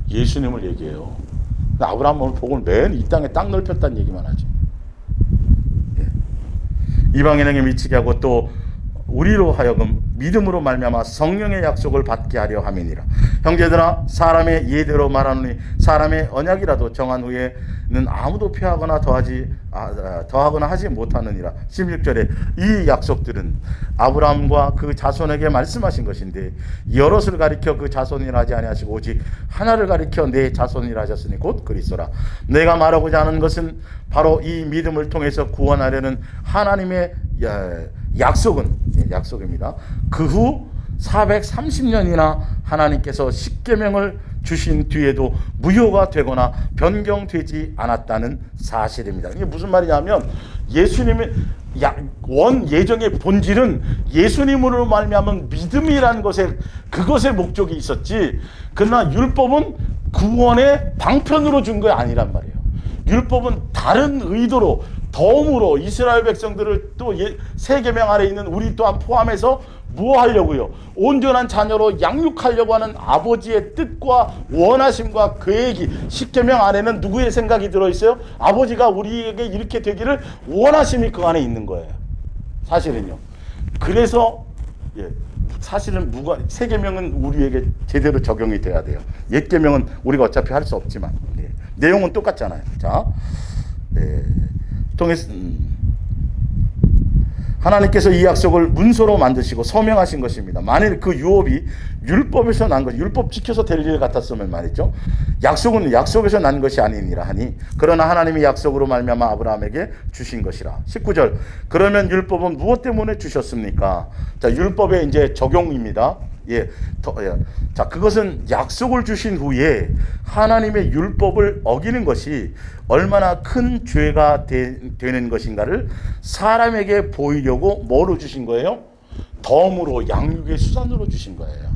예수님을 얘기해요. 아브라함은 복을 맨 이 땅에 땅 넓혔다는 얘기만 하죠. 예. 이방인에게 미치게 하고 또 우리로 하여금 믿음으로 말미암아 성령의 약속을 받게 하려 함이니라. 형제들아 사람의 예대로 말하노니 사람의 언약이라도 정한 후에는 아무도 폐하거나 더하거나 하지 못하느니라. 16절에 이 약속들은 아브라함과 그 자손에게 말씀하신 것인데 여럿을 가리켜 그 자손이라 하지 아니하시고 오직 하나를 가리켜 내 자손이라 하셨으니 곧 그리스도라. 내가 말하고자 하는 것은 바로 이 믿음을 통해서 구원하려는 하나님의 약속입니다. 그 후 430년이나 하나님께서 십계명을 주신 뒤에도 무효가 되거나 변경되지 않았다는 사실입니다. 이게 무슨 말이냐면 예수님의 원 예정의 본질은 예수님으로 말미암은 믿음이라는 그것의 목적이 있었지. 그러나 율법은 구원의 방편으로 준 게 아니란 말이에요. 율법은 다른 의도로 덤으로 이스라엘 백성들을 또 새 계명 아래 있는 우리 또한 포함해서 뭐 하려고요? 온전한 자녀로 양육하려고 하는 아버지의 뜻과 원하심과 계획이 십계명 안에는 누구의 생각이 들어있어요? 아버지가 우리에게 이렇게 되기를 원하심이 그 안에 있는 거예요. 사실은요. 그래서 사실은 새 계명은 우리에게 제대로 적용이 돼야 돼요. 옛 계명은 우리가 어차피 할 수 없지만 내용은 똑같잖아요. 자, 하나님께서 이 약속을 문서로 만드시고 서명하신 것입니다. 만일 그 유업이 율법에서 난 것, 율법 지켜서 될 일 같았으면 말이죠. 약속은 약속에서 난 것이 아니니라 하니 그러나 하나님이 약속으로 말미암아 아브라함에게 주신 것이라. 19절 그러면 율법은 무엇 때문에 주셨습니까? 자, 율법의 이제 적용입니다. 자, 그것은 약속을 주신 후에 하나님의 율법을 어기는 것이 얼마나 큰 죄가 되는 것인가를 사람에게 보이려고 뭐로 주신 거예요? 덤으로 양육의 수단으로 주신 거예요.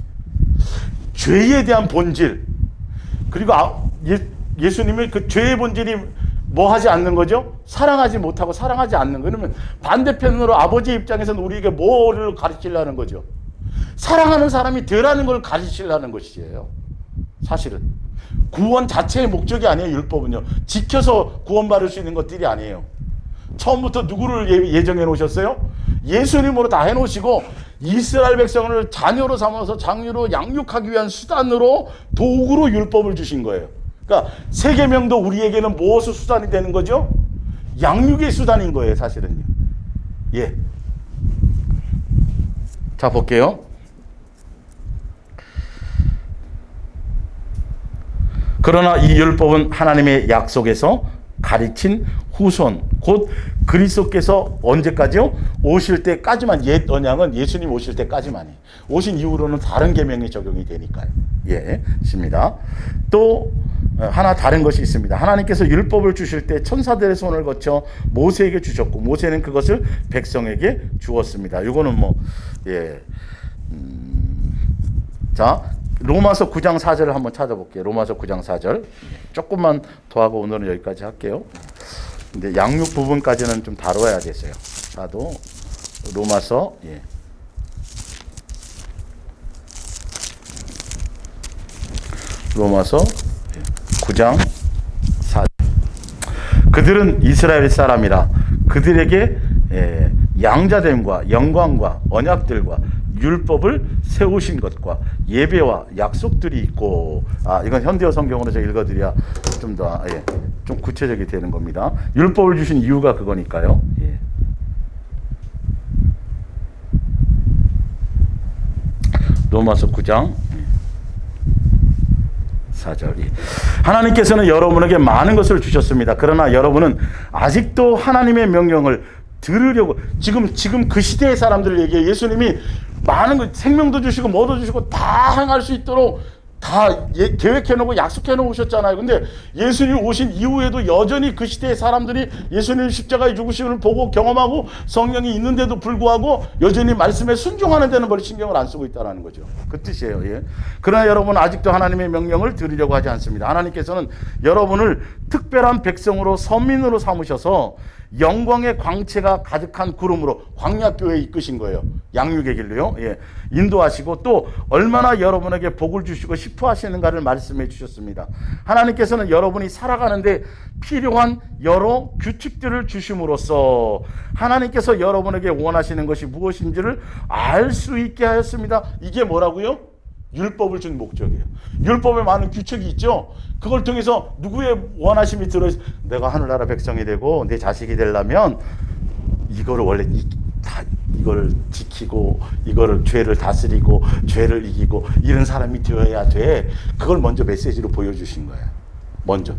죄에 대한 본질 그리고 예수님의 그 죄의 본질이 뭐 하지 않는 거죠? 사랑하지 못하고 사랑하지 않는 거. 그러면 반대편으로 아버지 입장에서는 우리에게 뭐를 가르치려는 거죠? 사랑하는 사람이 되라는 걸 가르치려는 것이에요. 사실은 구원 자체의 목적이 아니에요. 율법은요. 지켜서 구원받을 수 있는 것들이 아니에요. 처음부터 누구를 예정해 놓으셨어요? 예수님으로 다 해놓으시고 이스라엘 백성을 자녀로 삼아서 장유로 양육하기 위한 수단으로 도구로 율법을 주신 거예요. 그러니까 새 계명도 우리에게는 무엇의 수단이 되는 거죠? 양육의 수단인 거예요. 사실은요. 자, 볼게요. 그러나 이 율법은 하나님의 약속에서 가르친 후손, 곧 그리스도께서 언제까지요? 오실 때까지만, 옛 언약은 예수님 오실 때까지만이. 오신 이후로는 다른 계명이 적용이 되니까요. 예, 있습니다. 또 하나 다른 것이 있습니다. 하나님께서 율법을 주실 때 천사들의 손을 거쳐 모세에게 주셨고, 모세는 그것을 백성에게 주었습니다. 이거는 뭐, 예, 자, 로마서 9장 4절을 한번 찾아볼게요. 로마서 9장 4절. 조금만 더 하고 오늘은 여기까지 할게요. 근데 양육 부분까지는 좀 다뤄야 됐어요. 나도 로마서, 예. 로마서 9장 4절. 그들은 이스라엘 사람이라 그들에게 양자됨과 영광과 언약들과 율법을 세우신 것과 예배와 약속들이 있고, 이건 현대어 성경으로 제가 읽어드려야 좀 더, 좀 구체적이 되는 겁니다. 율법을 주신 이유가 그거니까요. 예. 로마서 9장 4절. 하나님께서는 여러분에게 많은 것을 주셨습니다. 그러나 여러분은 아직도 하나님의 명령을 들으려고, 지금 그 시대의 사람들을 얘기해. 예수님이 많은 것, 생명도 주시고 뭐도 주시고 다 행할 수 있도록 다 계획해놓고 약속해놓고 오셨잖아요. 근데 예수님 오신 이후에도 여전히 그 시대의 사람들이 예수님 십자가의 죽으심을 보고 경험하고 성령이 있는데도 불구하고 여전히 말씀에 순종하는 데는 별로 신경을 안 쓰고 있다는 거죠. 그 뜻이에요. 예. 그러나 여러분은 아직도 하나님의 명령을 들으려고 하지 않습니다. 하나님께서는 여러분을 특별한 백성으로 선민으로 삼으셔서 영광의 광채가 가득한 구름으로 광야교회에 이끄신 거예요. 양육의 길로요. 예. 인도하시고 또 얼마나 여러분에게 복을 주시고 싶어 하시는가를 말씀해 주셨습니다. 하나님께서는 여러분이 살아가는데 필요한 여러 규칙들을 주심으로써 하나님께서 여러분에게 원하시는 것이 무엇인지를 알 수 있게 하였습니다. 이게 뭐라고요? 율법을 준 목적이에요. 율법에 많은 규칙이 있죠. 그걸 통해서 누구의 원하심이 들어있어? 내가 하늘나라 백성이 되고 내 자식이 되려면 이거를 원래 이걸 지키고 이거를 죄를 다스리고 죄를 이기고 이런 사람이 되어야 돼. 그걸 먼저 메시지로 보여주신 거예요. 먼저.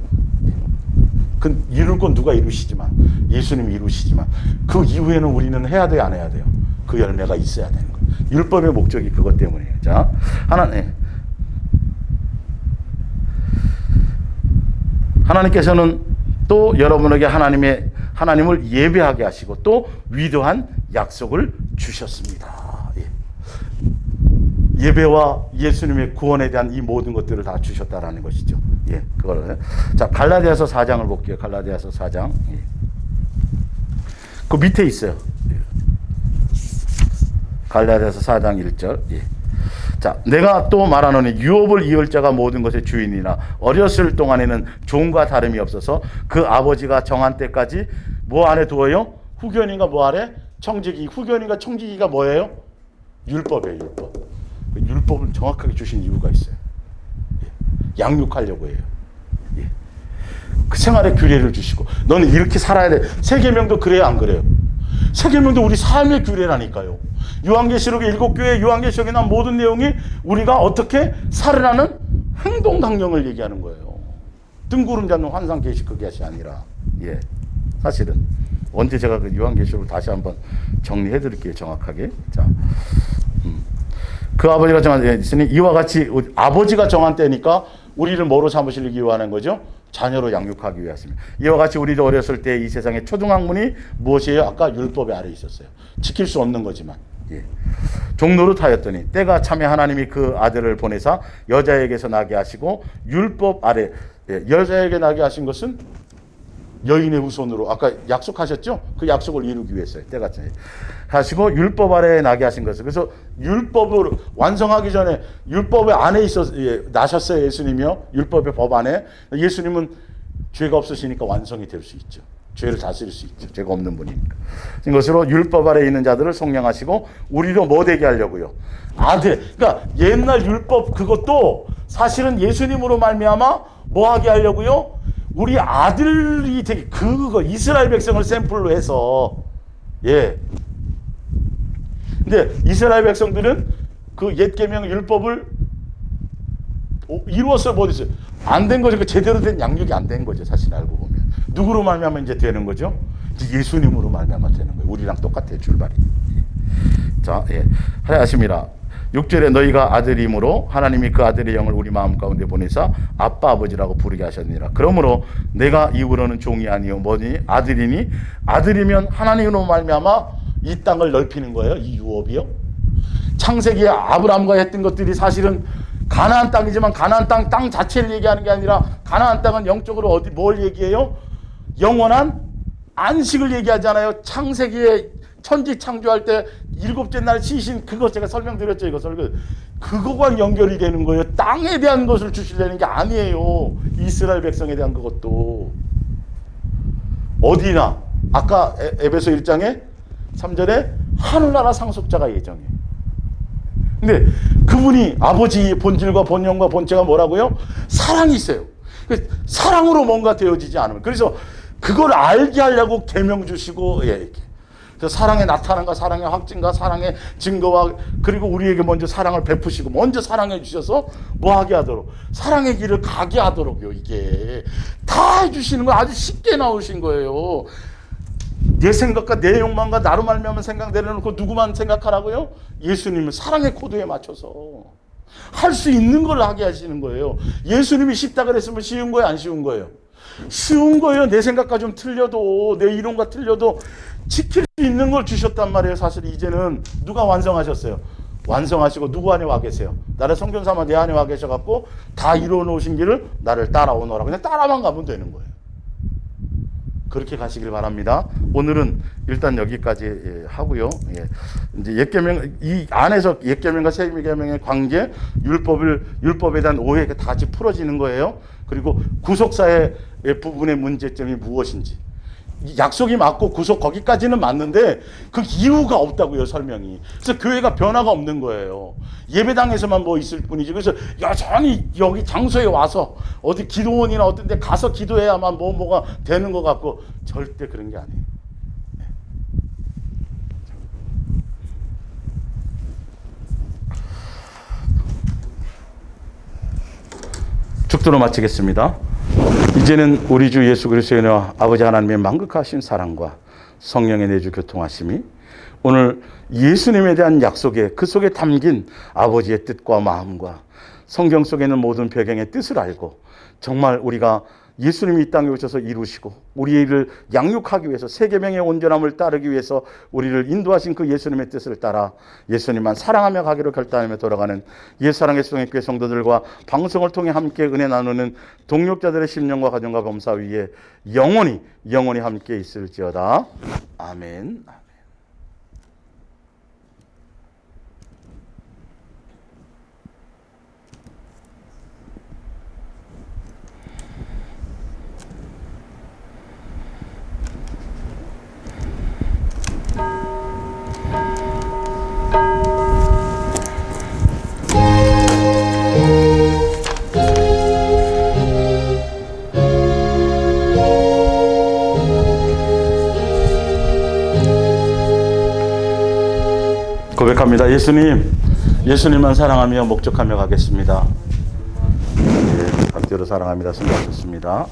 그 이룰 건 누가 이루시지만, 예수님이 이루시지만 그 이후에는 우리는 해야 돼요, 안 해야 돼요? 그 열매가 있어야 되는 거예요. 율법의 목적이 그것 때문이에요. 자, 하나님께서는 또 여러분에게 하나님을 예배하게 하시고 또 위대한 약속을 주셨습니다. 예. 예배와 예수님의 구원에 대한 이 모든 것들을 다 주셨다라는 것이죠. 예, 그걸. 자, 갈라디아서 4장을 볼게요. 갈라디아서 4장. 예. 그 밑에 있어요. 예. 갈라디아서 4장 1절. 예. 자, 내가 또 말하노니 유업을 이을 자가 모든 것의 주인이나 어렸을 동안에는 종과 다름이 없어서 그 아버지가 정한 때까지 뭐 안에 두어요? 후견인가 뭐 아래? 청지기. 후견인가 청지기가 뭐예요? 율법이에요, 율법. 율법을 정확하게 주신 이유가 있어요. 예. 양육하려고 해요. 예. 그 생활의 규례를 주시고 너는 이렇게 살아야 돼. 세계명도 그래요, 안 그래요? 세계명도 우리 삶의 규례라니까요. 요한계시록의 7교회 요한계시록에 나온 모든 내용이 우리가 어떻게 살으라는 행동 강령을 얘기하는 거예요. 뜬구름 잡는 환상 계시 그 것이 아니라. 예. 사실은 언제 제가 그 요한계시록을 다시 한번 정리해 드릴게요, 정확하게. 자. 그 아버지가 정한 때 있으니 이와 같이 아버지가 정한 때니까 우리를 뭐로 삼으시기 위하는 거죠? 자녀로 양육하기 위해서입니다. 이와 같이 우리도 어렸을 때 이 세상의 초등학문이 무엇이에요? 아까 율법의 아래 있었어요. 지킬 수 없는 거지만. 예. 종노릇하였더니 때가 차면 하나님이 그 아들을 보내사 여자에게서 나게 하시고 율법 아래, 여자에게 나게 하신 것은 여인의 후손으로 아까 약속하셨죠? 그 약속을 이루기 위해서요. 때가 차면 하시고 율법 아래에 나게 하신 것을. 그래서 율법을 완성하기 전에 율법의 안에 나셨어요. 예수님이요. 율법의 법 안에. 예수님은 죄가 없으시니까 완성이 될 수 있죠. 죄를 다스릴 수 있죠. 죄가 없는 분이니까. 이것으로 율법 아래에 있는 자들을 속량하시고 우리도 뭐 되게 하려고요? 아들. 그러니까 옛날 율법 그것도 사실은 예수님으로 말미암아 뭐 하게 하려고요? 우리 아들이 되게 그거 이스라엘 백성을 샘플로 해서 예. 근데 이스라엘 백성들은 그 옛 계명 율법을 이루었어요, 못 했어요? 안 된 거죠. 그 제대로 된 양육이 안 된 거죠. 사실 알고 보면. 누구로 말미암아 이제 되는 거죠? 이제 예수님으로 말미암아 되는 거예요. 우리랑 똑같아요, 출발이. 자, 하야하심이라 6절에 너희가 아들이므로 하나님이 그 아들의 영을 우리 마음 가운데 보내사 아빠 아버지라고 부르게 하셨느니라. 그러므로 내가 이후로는 종이 아니요 뭐니 아들이니 아들이면 하나님으로 말미암아 이 땅을 넓히는 거예요. 이 유업이요. 창세기에 아브라함과 했던 것들이 사실은 가나안 땅이지만 가나안 땅 자체를 얘기하는 게 아니라 가나안 땅은 영적으로 뭘 얘기해요? 영원한 안식을 얘기하잖아요. 창세기에 천지 창조할 때 일곱째 날 쉬신 그거 제가 설명드렸죠. 그거와 연결이 되는 거예요. 땅에 대한 것을 주시려는 게 아니에요. 이스라엘 백성에 대한 그것도 어디나 아까 에베소 1장에 3절에 하늘나라 상속자가 예정이에요. 근데 그분이 아버지의 본질과 본영과 본체가 뭐라고요? 사랑이 있어요. 사랑으로 뭔가 되어지지 않으면 그래서 그걸 알게 하려고 계명 주시고 이렇게. 그래서 사랑의 나타남과 사랑의 확증과 사랑의 증거와 그리고 우리에게 먼저 사랑을 베푸시고 먼저 사랑해 주셔서 뭐 하게 하도록 사랑의 길을 가게 하도록요. 이게 다 해주시는 거 아주 쉽게 나오신 거예요. 내 생각과 내 욕망과 나로 말미암은 생각 내려놓고 누구만 생각하라고요? 예수님을 사랑의 코드에 맞춰서 할 수 있는 걸 하게 하시는 거예요. 예수님이 쉽다 그랬으면 쉬운 거예요? 안 쉬운 거예요? 쉬운 거예요. 내 생각과 좀 틀려도 내 이론과 틀려도 지킬 수 있는 걸 주셨단 말이에요. 사실 이제는 누가 완성하셨어요? 완성하시고 누구 안에 와 계세요? 나를 성전 삼아 내 안에 와 계셔갖고 다 이루어놓으신 길을 나를 따라오너라. 그냥 따라만 가면 되는 거예요. 그렇게 가시길 바랍니다. 오늘은 일단 여기까지 하고요. 이제 옛계명 이 안에서 옛계명과 새계명의 관계, 율법에 대한 오해가 다 같이 풀어지는 거예요. 그리고 구속사의 부분의 문제점이 무엇인지. 약속이 맞고 구속 거기까지는 맞는데 그 이유가 없다고요, 설명이. 그래서 교회가 변화가 없는 거예요. 예배당에서만 뭐 있을 뿐이지. 그래서 여전히 여기 장소에 와서 어디 기도원이나 어떤 데 가서 기도해야만 뭐가 되는 것 같고 절대 그런 게 아니에요. 축도로 마치겠습니다. 이제는 우리 주 예수 그리스도의 은혜와 아버지 하나님의 만극하신 사랑과 성령의 내주 교통하심이 오늘 예수님에 대한 약속에 그 속에 담긴 아버지의 뜻과 마음과 성경 속에 있는 모든 배경의 뜻을 알고 정말 우리가 예수님이 이 땅에 오셔서 이루시고 우리를 양육하기 위해서 세계명의 온전함을 따르기 위해서 우리를 인도하신 그 예수님의 뜻을 따라 예수님만 사랑하며 가기로 결단하며 돌아가는 옛사랑의 수동의교회 성도들과 방송을 통해 함께 은혜 나누는 동력자들의 심령과 가정과 범사 위에 영원히 함께 있을지어다. 아멘. 고백합니다. 예수님만 사랑하며 목적하며 가겠습니다. 각대로 사랑합니다. 수고하셨습니다.